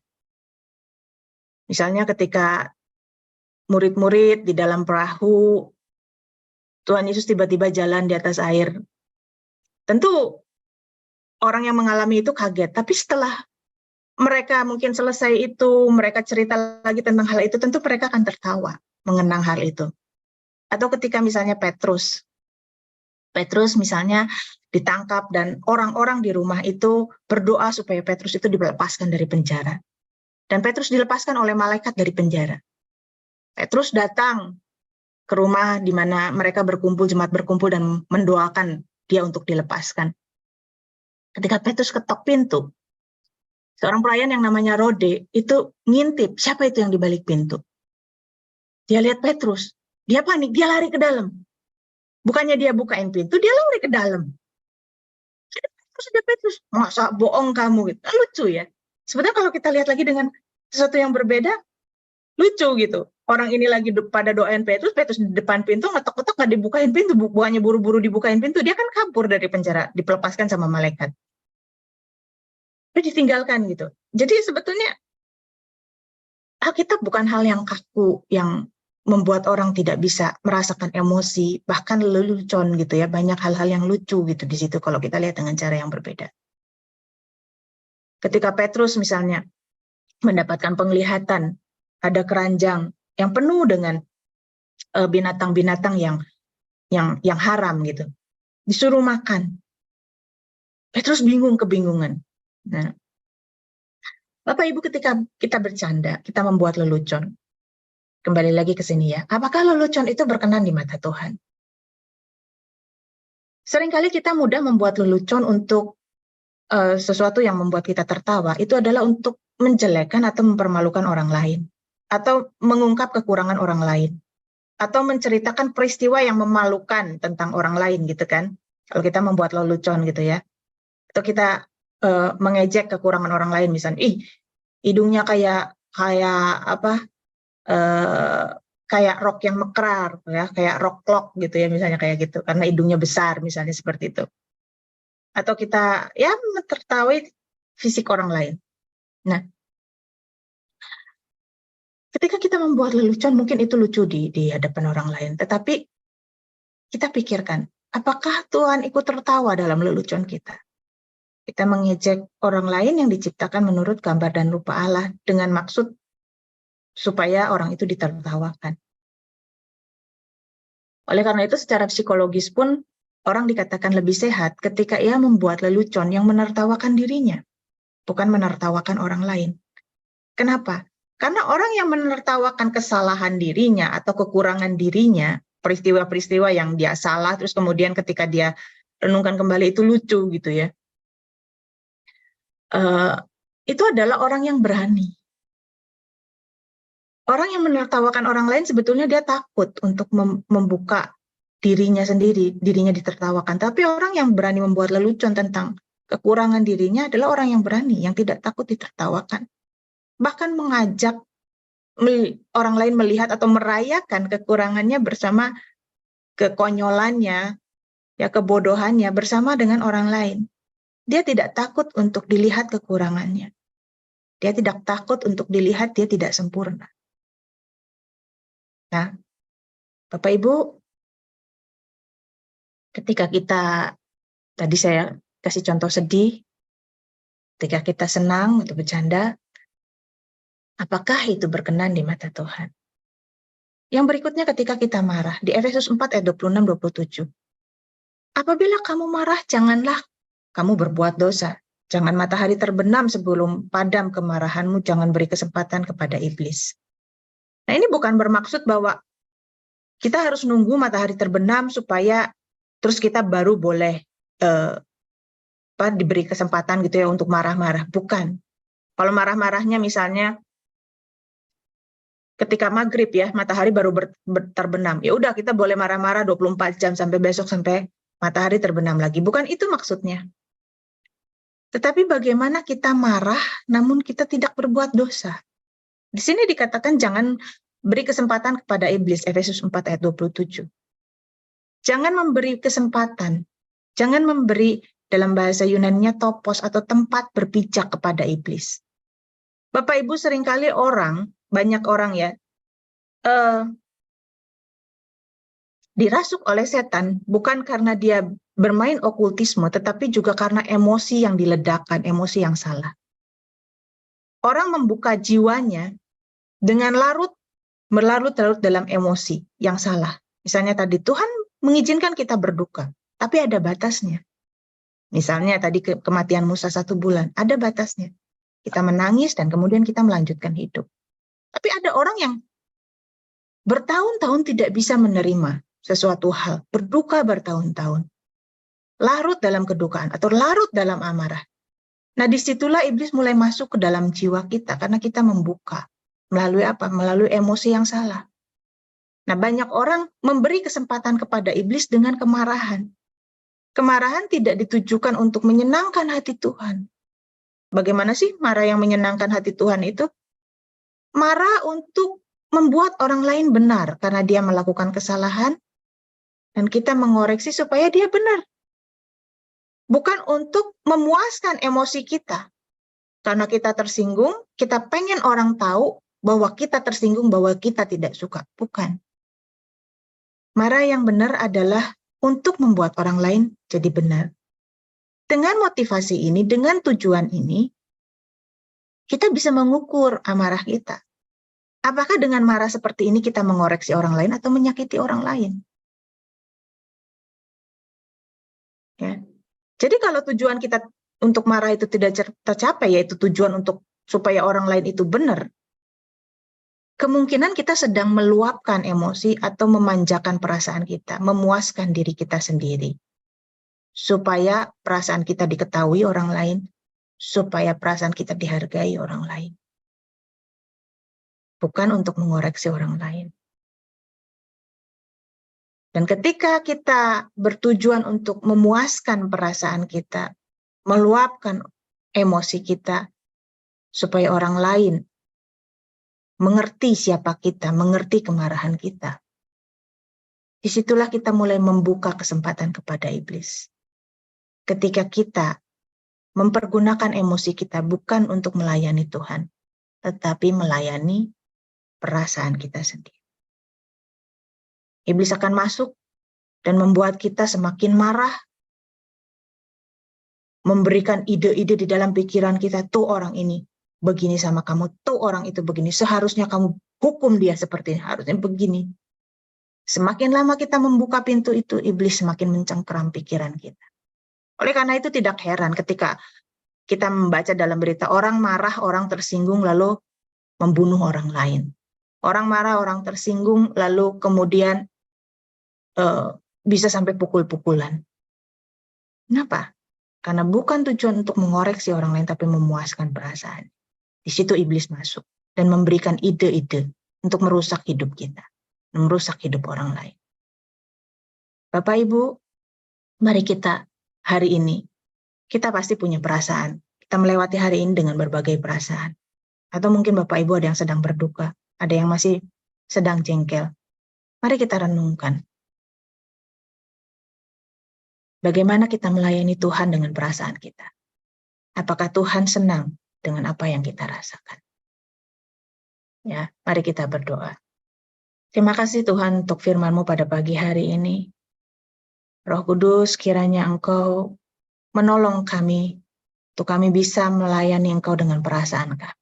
Misalnya ketika murid-murid di dalam perahu, Tuhan Yesus tiba-tiba jalan di atas air. Tentu orang yang mengalami itu kaget, tapi setelah mereka mungkin selesai itu, mereka cerita lagi tentang hal itu, tentu mereka akan tertawa mengenang hal itu. Atau ketika misalnya Petrus Petrus misalnya ditangkap dan orang-orang di rumah itu berdoa supaya Petrus itu dilepaskan dari penjara. Dan Petrus dilepaskan oleh malaikat dari penjara. Petrus datang ke rumah di mana mereka berkumpul, jemaat berkumpul dan mendoakan dia untuk dilepaskan. Ketika Petrus ketok pintu, seorang pelayan yang namanya Rode itu ngintip siapa itu yang di balik pintu. Dia lihat Petrus, dia panik, dia lari ke dalam. Bukannya dia bukain pintu, dia lari ke dalam. Terus ada Petrus, masa bohong kamu gitu. Lucu ya. Sebenarnya kalau kita lihat lagi dengan sesuatu yang berbeda, lucu gitu. Orang ini lagi pada doain Petrus, Petrus di depan pintu, ngetok-ngetok nggak dibukain pintu, bukannya buru-buru dibukain pintu, dia kan kabur dari penjara, dilepaskan sama malaikat. Dia ditinggalkan gitu. Jadi sebetulnya Alkitab bukan hal yang kaku, yang membuat orang tidak bisa merasakan emosi, bahkan lelucon gitu ya, banyak hal-hal yang lucu gitu di situ kalau kita lihat dengan cara yang berbeda. Ketika Petrus misalnya mendapatkan penglihatan, ada keranjang yang penuh dengan binatang-binatang yang haram gitu, disuruh makan. Petrus kebingungan. Nah, Bapak Ibu, ketika kita bercanda, kita membuat lelucon. Kembali lagi ke sini ya. Apakah lelucon itu berkenan di mata Tuhan? Seringkali kita mudah membuat lelucon untuk sesuatu yang membuat kita tertawa. Itu adalah untuk menjelekkan atau mempermalukan orang lain. Atau mengungkap kekurangan orang lain. Atau menceritakan peristiwa yang memalukan tentang orang lain gitu kan. Kalau kita membuat lelucon gitu ya. Atau kita mengejek kekurangan orang lain. Misalnya, hidungnya kayak apa? Kayak rok yang mekrar ya, kayak rok lock gitu ya, misalnya kayak gitu, karena hidungnya besar misalnya seperti itu. Atau kita ya tertawai fisik orang lain. Nah, ketika kita membuat lelucon, mungkin itu lucu di hadapan orang lain, tetapi kita pikirkan, apakah Tuhan ikut tertawa dalam lelucon kita? Kita mengejek orang lain yang diciptakan menurut gambar dan rupa Allah dengan maksud supaya orang itu ditertawakan. Oleh karena itu, secara psikologis pun orang dikatakan lebih sehat ketika ia membuat lelucon yang menertawakan dirinya, bukan menertawakan orang lain. Kenapa? Karena orang yang menertawakan kesalahan dirinya atau kekurangan dirinya, peristiwa-peristiwa yang dia salah, terus kemudian ketika dia renungkan kembali itu lucu gitu ya. Itu adalah orang yang berani. Orang yang menertawakan orang lain sebetulnya dia takut untuk membuka dirinya sendiri, dirinya ditertawakan. Tapi orang yang berani membuat lelucon tentang kekurangan dirinya adalah orang yang berani, yang tidak takut ditertawakan. Bahkan mengajak orang lain melihat atau merayakan kekurangannya bersama kekonyolannya, ya kebodohannya bersama dengan orang lain. Dia tidak takut untuk dilihat kekurangannya. Dia tidak takut untuk dilihat dia tidak sempurna. Nah, Bapak Ibu, ketika kita, tadi saya kasih contoh sedih, ketika kita senang atau bercanda, apakah itu berkenan di mata Tuhan? Yang berikutnya ketika kita marah, di Efesus 4 ayat 26-27. Apabila kamu marah, janganlah kamu berbuat dosa. Jangan matahari terbenam sebelum padam kemarahanmu, jangan beri kesempatan kepada iblis. Nah, ini bukan bermaksud bahwa kita harus nunggu matahari terbenam supaya terus kita baru boleh diberi kesempatan gitu ya untuk marah-marah. Bukan. Kalau marah-marahnya misalnya ketika maghrib ya, matahari baru terbenam. Ya udah kita boleh marah-marah 24 jam sampai besok sampai matahari terbenam lagi. Bukan itu maksudnya. Tetapi bagaimana kita marah namun kita tidak berbuat dosa. Di sini dikatakan jangan beri kesempatan kepada iblis, Efesus 4 ayat 27. Jangan memberi kesempatan, jangan memberi dalam bahasa Yunani-nya topos atau tempat berpijak kepada iblis. Bapak Ibu, seringkali banyak orang ya, dirasuk oleh setan bukan karena dia bermain okultisme, tetapi juga karena emosi yang diledakkan, emosi yang salah. Orang membuka jiwanya dengan berlarut-larut dalam emosi yang salah. Misalnya tadi, Tuhan mengizinkan kita berduka, tapi ada batasnya. Misalnya tadi kematian Musa 1 bulan, ada batasnya. Kita menangis dan kemudian kita melanjutkan hidup. Tapi ada orang yang bertahun-tahun tidak bisa menerima sesuatu hal, berduka bertahun-tahun, larut dalam kedukaan atau larut dalam amarah. Nah, disitulah iblis mulai masuk ke dalam jiwa kita karena kita membuka. Melalui apa? Melalui emosi yang salah. Nah, banyak orang memberi kesempatan kepada iblis dengan kemarahan. Kemarahan tidak ditujukan untuk menyenangkan hati Tuhan. Bagaimana sih marah yang menyenangkan hati Tuhan itu? Marah untuk membuat orang lain benar karena dia melakukan kesalahan dan kita mengoreksi supaya dia benar. Bukan untuk memuaskan emosi kita. Karena kita tersinggung, kita pengen orang tahu bahwa kita tersinggung, bahwa kita tidak suka. Bukan. Marah yang benar adalah untuk membuat orang lain jadi benar. Dengan motivasi ini, dengan tujuan ini, kita bisa mengukur amarah kita. Apakah dengan marah seperti ini kita mengoreksi orang lain atau menyakiti orang lain? Ya. Jadi kalau tujuan kita untuk marah itu tidak tercapai, yaitu tujuan untuk supaya orang lain itu benar, kemungkinan kita sedang meluapkan emosi atau memanjakan perasaan kita, memuaskan diri kita sendiri. Supaya perasaan kita diketahui orang lain, supaya perasaan kita dihargai orang lain. Bukan untuk mengoreksi orang lain. Dan ketika kita bertujuan untuk memuaskan perasaan kita, meluapkan emosi kita, supaya orang lain mengerti siapa kita, mengerti kemarahan kita. Disitulah kita mulai membuka kesempatan kepada iblis. Ketika kita mempergunakan emosi kita bukan untuk melayani Tuhan, tetapi melayani perasaan kita sendiri. Iblis akan masuk dan membuat kita semakin marah, memberikan ide-ide di dalam pikiran kita, tuh orang ini begini sama kamu, tuh orang itu begini, seharusnya kamu hukum dia seperti ini, harusnya begini. Semakin lama kita membuka pintu itu, iblis semakin mencengkeram pikiran kita. Oleh karena itu tidak heran ketika kita membaca dalam berita orang marah, orang tersinggung, lalu membunuh orang lain. Orang marah, orang tersinggung, lalu kemudian bisa sampai pukul-pukulan. Kenapa? Karena bukan tujuan untuk mengoreksi orang lain, tapi memuaskan perasaan. Di situ iblis masuk dan memberikan ide-ide untuk merusak hidup kita, merusak hidup orang lain. Bapak Ibu, mari kita hari ini, kita pasti punya perasaan. Kita melewati hari ini dengan berbagai perasaan. Atau mungkin Bapak Ibu ada yang sedang berduka, ada yang masih sedang jengkel. Mari kita renungkan. Bagaimana kita melayani Tuhan dengan perasaan kita? Apakah Tuhan senang dengan apa yang kita rasakan? Ya, mari kita berdoa. Terima kasih Tuhan untuk firman-Mu pada pagi hari ini. Roh Kudus, kiranya Engkau menolong kami, untuk kami bisa melayani Engkau dengan perasaan kami.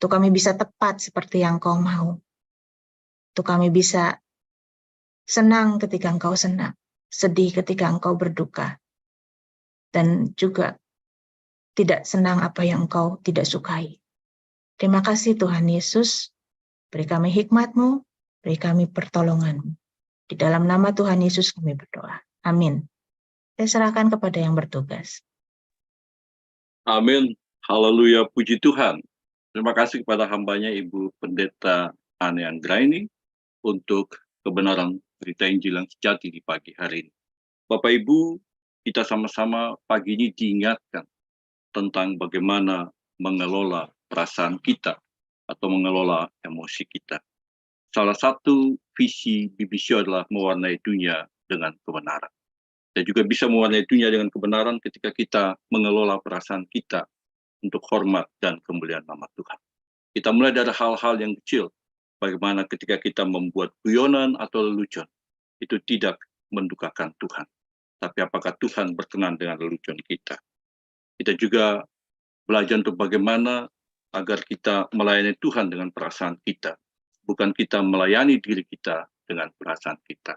Untuk kami bisa tepat seperti yang Engkau mau. Untuk kami bisa senang ketika Engkau senang, sedih ketika Engkau berduka, dan juga tidak senang apa yang Engkau tidak sukai. Terima kasih Tuhan Yesus, beri kami hikmat-Mu, beri kami pertolongan-Mu. Di dalam nama Tuhan Yesus kami berdoa. Amin. Saya serahkan kepada yang bertugas. Amin. Haleluya, puji Tuhan. Terima kasih kepada hambanya Ibu Pendeta Ane Anggraini untuk kebenaran berita Injil yang sejati di pagi hari ini. Bapak Ibu, kita sama-sama pagi ini diingatkan tentang bagaimana mengelola perasaan kita atau mengelola emosi kita. Salah satu visi BBC adalah mewarnai dunia dengan kebenaran. Dan juga bisa mewarnai dunia dengan kebenaran ketika kita mengelola perasaan kita untuk hormat dan kemuliaan nama Tuhan. Kita mulai dari hal-hal yang kecil, bagaimana ketika kita membuat guyonan atau lelucon, itu tidak mendukakan Tuhan. Tapi apakah Tuhan berkenan dengan lelucon kita? Kita juga belajar untuk bagaimana agar kita melayani Tuhan dengan perasaan kita. Bukan kita melayani diri kita dengan perasaan kita.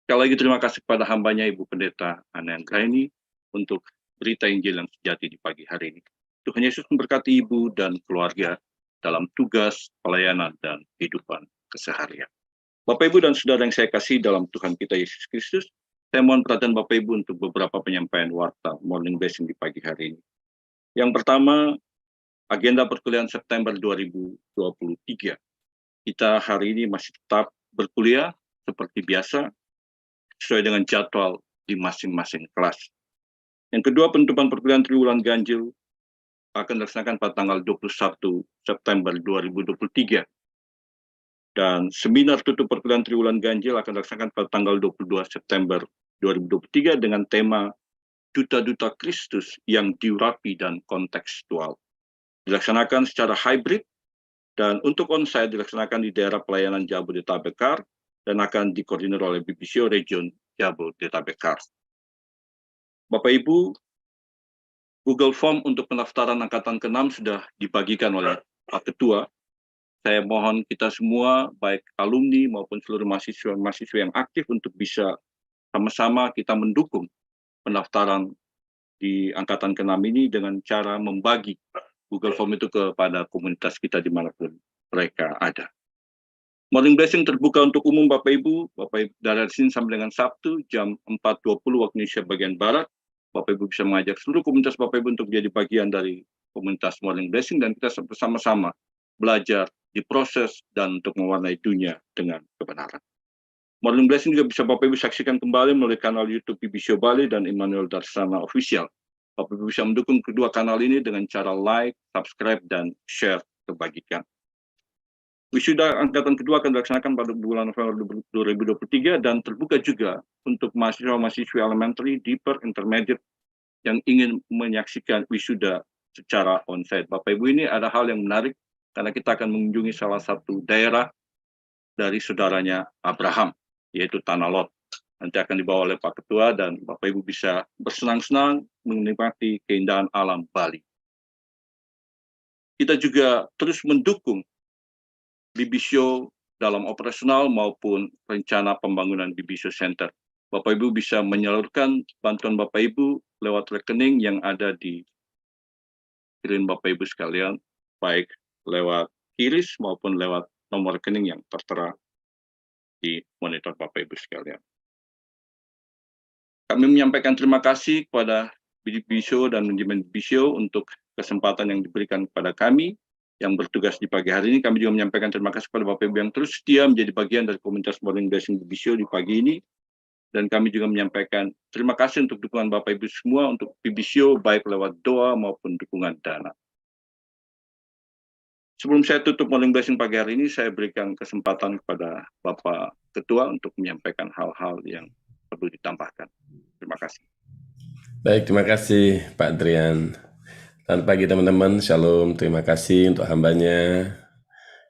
Sekali lagi terima kasih kepada hambanya Ibu Pendeta Ana Anggraini untuk berita Injil yang sejati di pagi hari ini. Tuhan Yesus memberkati Ibu dan keluarga dalam tugas, pelayanan, dan kehidupan keseharian. Bapak, Ibu, dan Saudara yang saya kasih dalam Tuhan kita Yesus Kristus, saya mohon perhatian Bapak, Ibu untuk beberapa penyampaian warta Morning Blessing di pagi hari ini. Yang pertama, agenda perkuliahan September 2023. Kita hari ini masih tetap berkuliah seperti biasa, sesuai dengan jadwal di masing-masing kelas. Yang kedua, penutupan perkuliahan triwulan ganjil akan dilaksanakan pada tanggal 21 September 2023. Dan seminar tutup perkuliahan triwulan ganjil akan dilaksanakan pada tanggal 22 September 2023 dengan tema Duta-Duta Kristus yang diurapi dan kontekstual. Dilaksanakan secara hybrid dan untuk onsite dilaksanakan di daerah pelayanan Jabodetabek dan akan dikoordinir oleh BBCO Region Jabodetabek. Bapak Ibu, Google Form untuk pendaftaran angkatan ke-6 sudah dibagikan oleh Pak Ketua. Saya mohon kita semua, baik alumni maupun seluruh mahasiswa yang aktif untuk bisa sama-sama kita mendukung pendaftaran di angkatan ke-6 ini dengan cara membagi Google Form itu kepada komunitas kita dimanapun mereka ada. Morning Blessing terbuka untuk umum Bapak Ibu dari Senin sampai dengan Sabtu jam 4.20 waktu Indonesia bagian Barat. Bapak Ibu bisa mengajak seluruh komunitas Bapak Ibu untuk jadi bagian dari komunitas Morning Blessing dan kita bersama-sama belajar, diproses, dan untuk mewarnai dunia dengan kebenaran. Morning Blessing juga bisa Bapak Ibu saksikan kembali melalui kanal YouTube BBCO Bali dan Immanuel Darsana Official. Bapak Ibu bisa mendukung kedua kanal ini dengan cara like, subscribe, dan share kebagikan. Wisuda angkatan kedua akan dilaksanakan pada bulan November 2023 dan terbuka juga untuk mahasiswa-mahasiswi elementary, deeper, intermediate yang ingin menyaksikan wisuda secara onsite. Bapak Ibu, ini ada hal yang menarik karena kita akan mengunjungi salah satu daerah dari saudaranya Abraham, yaitu Tanah Lot. Nanti akan dibawa oleh Pak Ketua dan Bapak Ibu bisa bersenang-senang menikmati keindahan alam Bali. Kita juga terus mendukung BBCO dalam operasional maupun rencana pembangunan BBCO Center. Bapak Ibu bisa menyalurkan bantuan Bapak Ibu lewat rekening yang ada di screen Bapak Ibu sekalian, baik lewat QRIS maupun lewat nomor rekening yang tertera di monitor Bapak Ibu sekalian. Kami menyampaikan terima kasih kepada BBCO dan manajemen BBCO untuk kesempatan yang diberikan kepada kami yang bertugas di pagi hari ini. Kami juga menyampaikan terima kasih kepada Bapak Ibu yang terus setia menjadi bagian dari komunitas Morning Blessing BBCO di pagi ini. Dan kami juga menyampaikan terima kasih untuk dukungan Bapak Ibu semua untuk BBCO, baik lewat doa maupun dukungan dana. Sebelum saya tutup Morning Blessing pagi hari ini, saya berikan kesempatan kepada Bapak Ketua untuk menyampaikan hal-hal yang perlu ditambahkan. Terima kasih. Baik, terima kasih Pak Adrian. Selamat pagi teman-teman, Shalom. Terima kasih untuk hambanya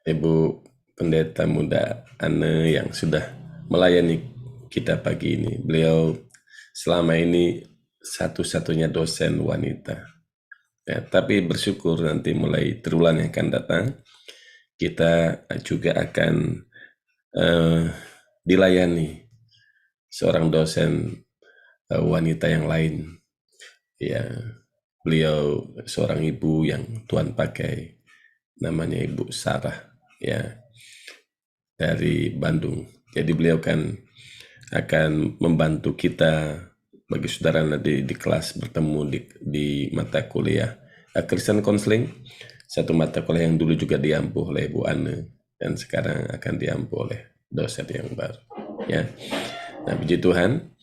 Ibu Pendeta Muda Anne yang sudah melayani kita pagi ini. Beliau selama ini satu-satunya dosen wanita. Ya, tapi bersyukur nanti mulai triwulan yang akan datang, kita juga akan dilayani seorang dosen wanita yang lain. Ya, beliau seorang ibu yang Tuhan pakai, namanya Ibu Sarah, ya, dari Bandung. Jadi beliau akan membantu kita bagi saudara nanti di kelas bertemu di mata kuliah Christian Counseling, satu mata kuliah yang dulu juga diampu oleh Bu Anne dan sekarang akan diampu oleh dosen yang baru. Ya, nah puji Tuhan,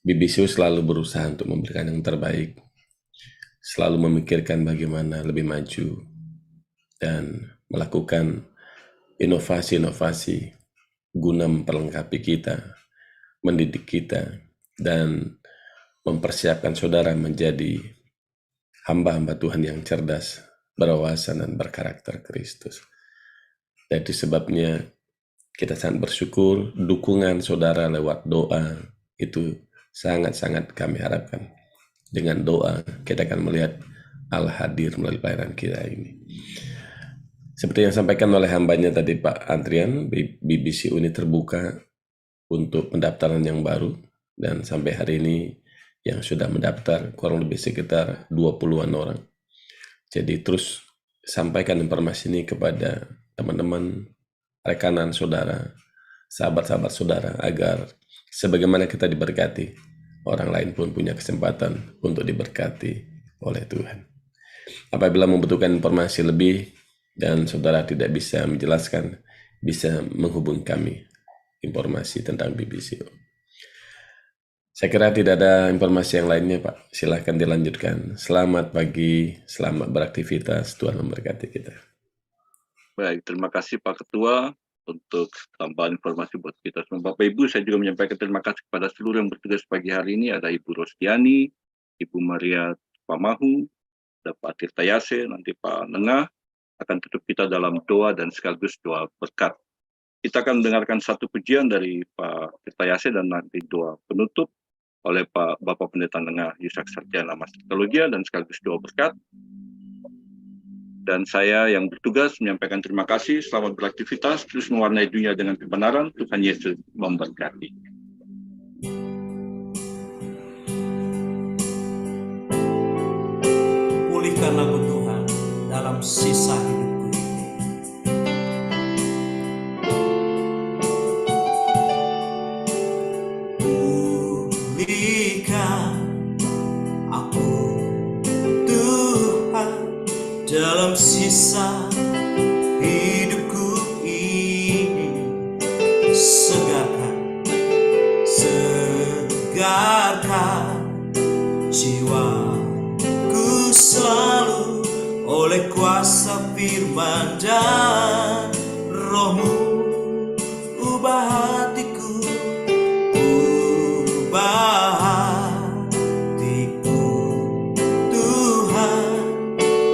BBCO selalu berusaha untuk memberikan yang terbaik, selalu memikirkan bagaimana lebih maju dan melakukan inovasi-inovasi guna memperlengkapi kita, mendidik kita, dan mempersiapkan saudara menjadi hamba-hamba Tuhan yang cerdas, berwawasan, dan berkarakter Kristus. Dan itu sebabnya kita sangat bersyukur dukungan saudara lewat doa itu sangat-sangat kami harapkan. Dengan doa kita akan melihat Allah hadir melalui pelayanan kita ini. Seperti yang disampaikan oleh hambanya tadi Pak Adrian, BBCO ini terbuka untuk pendaftaran yang baru, dan sampai hari ini yang sudah mendaftar kurang lebih sekitar 20-an orang. Jadi terus sampaikan informasi ini kepada teman-teman, rekanan saudara, sahabat-sahabat saudara, agar sebagaimana kita diberkati, orang lain pun punya kesempatan untuk diberkati oleh Tuhan. Apabila membutuhkan informasi lebih dan saudara tidak bisa menjelaskan, bisa menghubungi kami informasi tentang BBCO. Saya kira tidak ada informasi yang lainnya, Pak. Silahkan dilanjutkan. Selamat pagi, selamat beraktivitas. Tuhan memberkati kita. Baik, terima kasih Pak Ketua untuk tambahan informasi buat kita semua. Bapak Ibu, saya juga menyampaikan terima kasih kepada seluruh yang bertugas pagi hari ini. Ada Ibu Rostiani, Ibu Maria Pamahu, ada Pak Tirta Yase, nanti Pak Nengah akan tutup kita dalam doa dan sekaligus doa berkat. Kita akan mendengarkan satu pujian dari Pak Tirta Yase dan nanti doa penutup oleh Pak Bapak Pendeta Nengah Yusak Sarjana Mas Teologia dan sekaligus doa berkat. Dan saya yang bertugas menyampaikan terima kasih, selamat beraktivitas, terus mewarnai dunia dengan kebenaran. Tuhan Yesus memberkati. Pulihkan aku Tuhan dalam sisa hidupku ini. Pulihkan aku Tuhan dalam sisa hidupku ini. Segarkan jiwaku selalu oleh kuasa firman dan Roh-Mu. Ubah hatiku, ubah hatiku Tuhan,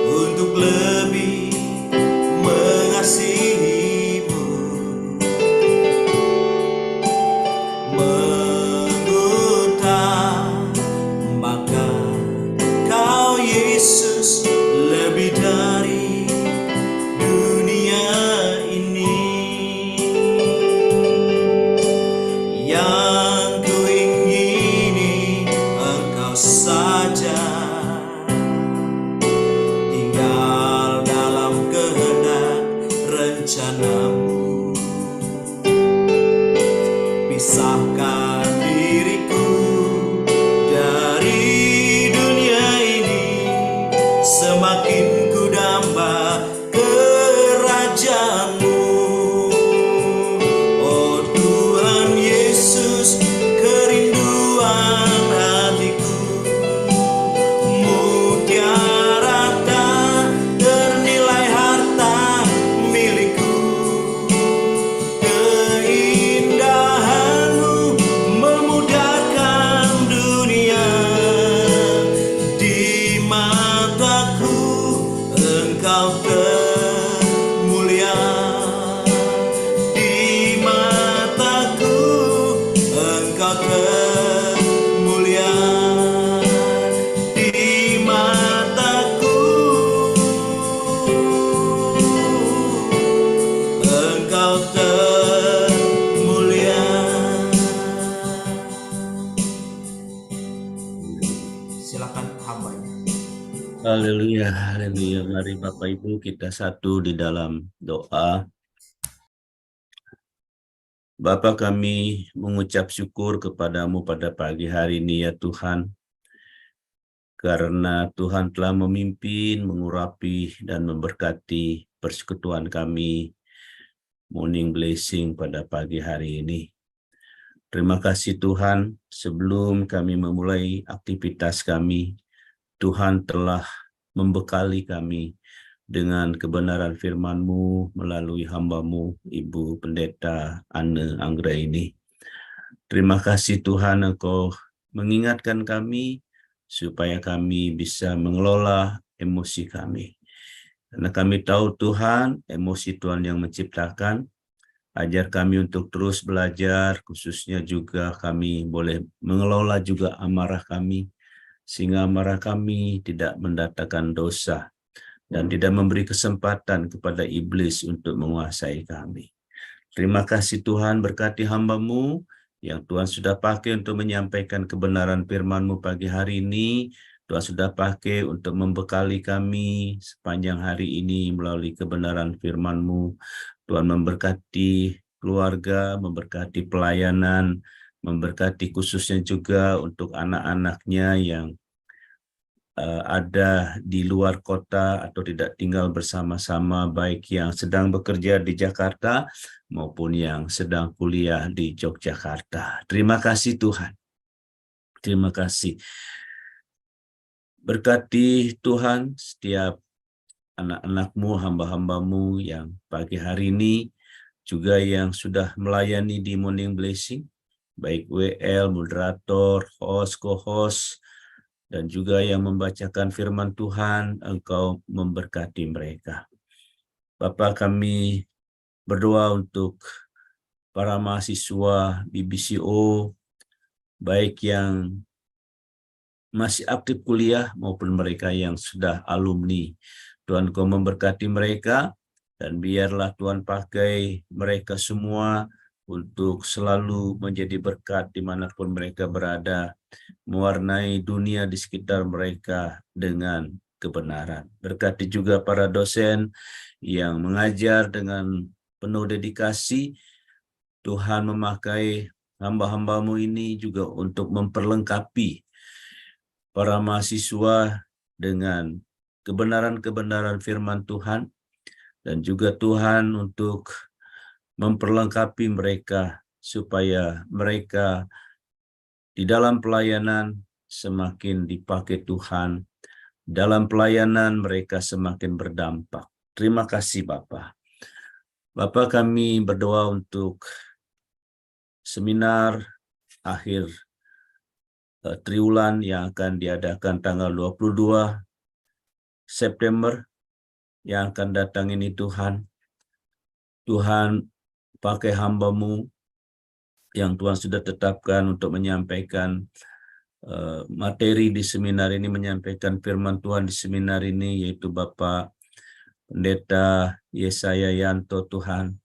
untuk lebih mengasihi-Mu, mengutamakan Kau Yesus lebih dari dunia ini. Yang kuingini Engkau saja, tinggal dalam kehendak rencana-Mu. Pisahkan diriku dari dunia ini, semakin ku damba kerajaan-Mu. Oh Tuhan Yesus, kerinduan hatiku, mutiara tak ternilai harta milikku. Keindahan-Mu memudahkan dunia. Di mataku Engkau termulia. Di mataku Engkau termulia. Di mataku Engkau termulia. Silakan hambanya. Haleluya, haleluya. Mari Bapak Ibu kita satu di dalam doa. Bapa, kami mengucap syukur kepadamu pada pagi hari ini ya Tuhan. Karena Tuhan telah memimpin, mengurapi, dan memberkati persekutuan kami morning blessing pada pagi hari ini. Terima kasih Tuhan, sebelum kami memulai aktivitas kami, Tuhan telah membekali kami dengan kebenaran firman-Mu melalui hamba-Mu, Ibu Pendeta Anne Anggra ini. Terima kasih Tuhan, Engkau mengingatkan kami supaya kami bisa mengelola emosi kami. Karena kami tahu Tuhan, emosi Tuhan yang menciptakan. Ajar kami untuk terus belajar, khususnya juga kami boleh mengelola juga amarah kami, sehingga amarah kami tidak mendatangkan dosa dan tidak memberi kesempatan kepada iblis untuk menguasai kami. Terima kasih Tuhan, berkati hamba-Mu yang Tuhan sudah pakai untuk menyampaikan kebenaran firman-Mu pagi hari ini. Tuhan sudah pakai untuk membekali kami sepanjang hari ini melalui kebenaran firman-Mu. Tuhan memberkati keluarga, memberkati pelayanan, memberkati khususnya juga untuk anak-anaknya yang ada di luar kota atau tidak tinggal bersama-sama, baik yang sedang bekerja di Jakarta maupun yang sedang kuliah di Yogyakarta. Terima kasih Tuhan. Terima kasih. Berkati Tuhan setiap anak-anak-Mu, hamba-hamba-Mu yang pagi hari ini, juga yang sudah melayani di Morning Blessing, baik WL, moderator, host, co-host, dan juga yang membacakan firman Tuhan. Engkau memberkati mereka. Bapa, kami berdoa untuk para mahasiswa BBCO, baik yang masih aktif kuliah maupun mereka yang sudah alumni. Tuhan, Kau memberkati mereka, dan biarlah Tuhan pakai mereka semua untuk selalu menjadi berkat dimanapun mereka berada, mewarnai dunia di sekitar mereka dengan kebenaran. Berkati juga para dosen yang mengajar dengan penuh dedikasi. Tuhan memakai hamba-hamba-Mu ini juga untuk memperlengkapi para mahasiswa dengan kebenaran-kebenaran firman Tuhan, dan juga Tuhan untuk memperlengkapi mereka supaya mereka di dalam pelayanan semakin dipakai Tuhan, dalam pelayanan mereka semakin berdampak. Terima kasih Bapa. Bapa, kami berdoa untuk seminar akhir triwulan yang akan diadakan tanggal 22 September yang akan datang ini Tuhan. Tuhan, pakai hamba-Mu yang Tuhan sudah tetapkan untuk menyampaikan materi di seminar ini, menyampaikan firman Tuhan di seminar ini, yaitu Bapak Pendeta Yesaya Yanto. Tuhan,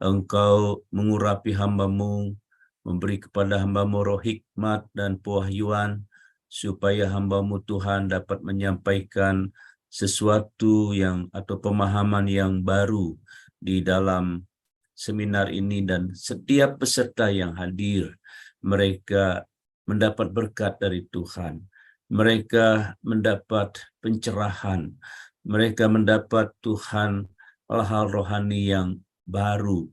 Engkau mengurapi hamba-Mu, memberi kepada hamba-Mu roh hikmat dan pewahyuan, supaya hamba-Mu Tuhan dapat menyampaikan sesuatu yang atau pemahaman yang baru di dalam seminar ini, dan setiap peserta yang hadir mereka mendapat berkat dari Tuhan, mereka mendapat pencerahan, mereka mendapat Tuhan hal-hal rohani yang baru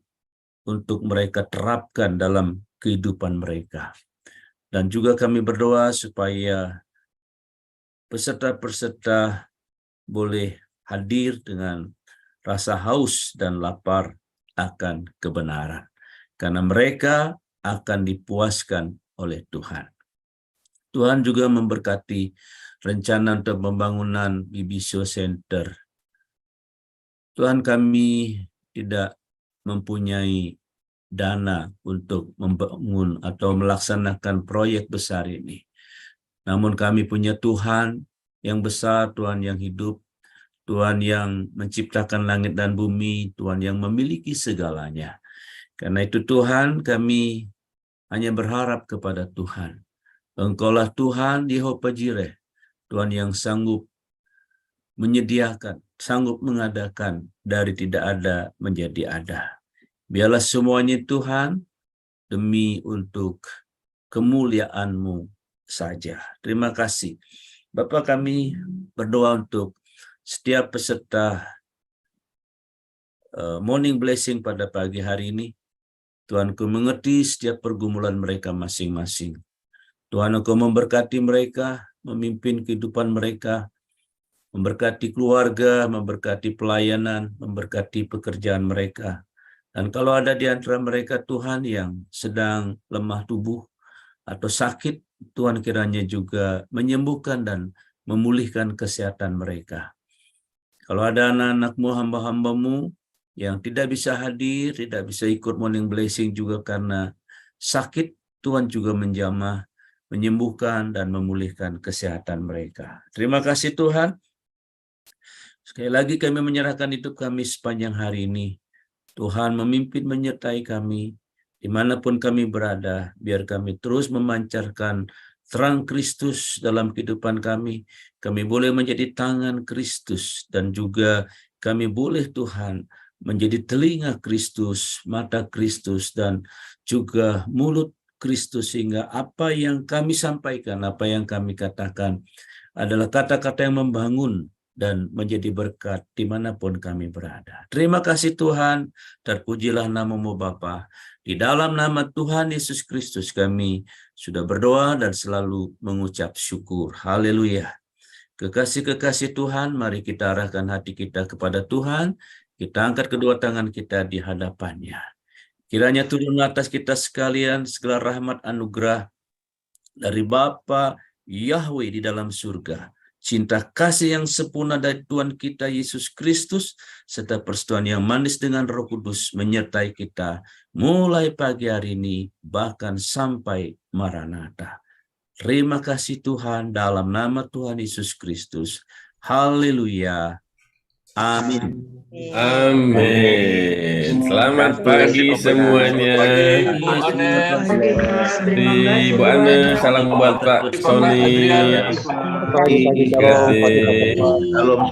untuk mereka terapkan dalam kehidupan mereka. Dan juga kami berdoa supaya peserta-peserta boleh hadir dengan rasa haus dan lapar akan kebenaran, karena mereka akan dipuaskan oleh Tuhan. Tuhan juga memberkati rencana untuk pembangunan BBCO Center. Tuhan, kami tidak mempunyai dana untuk membangun atau melaksanakan proyek besar ini. Namun kami punya Tuhan yang besar, Tuhan yang hidup, Tuhan yang menciptakan langit dan bumi, Tuhan yang memiliki segalanya. Karena itu Tuhan, kami hanya berharap kepada Tuhan. Engkaulah Tuhan Yehova Jireh, Tuhan yang sanggup menyediakan, sanggup mengadakan dari tidak ada menjadi ada. Biarlah semuanya Tuhan demi untuk kemuliaan-Mu saja. Terima kasih. Bapa, kami berdoa untuk setiap peserta Morning Blessing pada pagi hari ini. Tuhan, Kau mengerti setiap pergumulan mereka masing-masing. Tuhan, Engkau memberkati mereka, memimpin kehidupan mereka, memberkati keluarga, memberkati pelayanan, memberkati pekerjaan mereka. Dan kalau ada di antara mereka Tuhan yang sedang lemah tubuh atau sakit, Tuhan kiranya juga menyembuhkan dan memulihkan kesehatan mereka. Kalau ada anak-anak-Mu, hamba-hamba-Mu yang tidak bisa hadir, tidak bisa ikut Morning Blessing juga karena sakit, Tuhan juga menjamah, menyembuhkan dan memulihkan kesehatan mereka. Terima kasih Tuhan. Sekali lagi kami menyerahkan hidup kami sepanjang hari ini. Tuhan memimpin menyertai kami. Dimanapun kami berada, biar kami terus memancarkan terang Kristus dalam kehidupan kami. Kami boleh menjadi tangan Kristus, dan juga kami boleh, Tuhan, menjadi telinga Kristus, mata Kristus, dan juga mulut Kristus, sehingga apa yang kami sampaikan, apa yang kami katakan adalah kata-kata yang membangun dan menjadi berkat dimanapun kami berada. Terima kasih Tuhan, terpujilah nama-Mu Bapa. Di dalam nama Tuhan Yesus Kristus kami sudah berdoa dan selalu mengucap syukur. Haleluya. Kekasih-kekasih Tuhan, mari kita arahkan hati kita kepada Tuhan. Kita angkat kedua tangan kita di hadapannya. Kiranya turun atas kita sekalian segala rahmat anugerah dari Bapa Yahweh di dalam surga, cinta kasih yang sempurna dari Tuhan kita Yesus Kristus, serta persetujuan yang manis dengan Roh Kudus menyertai kita mulai pagi hari ini bahkan sampai Maranatha. Terima kasih Tuhan, dalam nama Tuhan Yesus Kristus. Haleluya. Amin. Amin. Selamat pagi semuanya. Ibu Ana, salam buat Pak Sony. Salam.